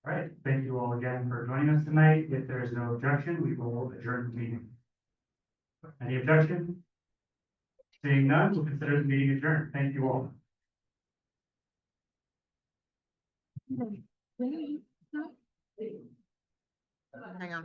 All right, thank you all again for joining us tonight. If there is no objection, we will adjourn the meeting. Any objection? Seeing none, we'll consider the meeting adjourned. Thank you all. Hang on.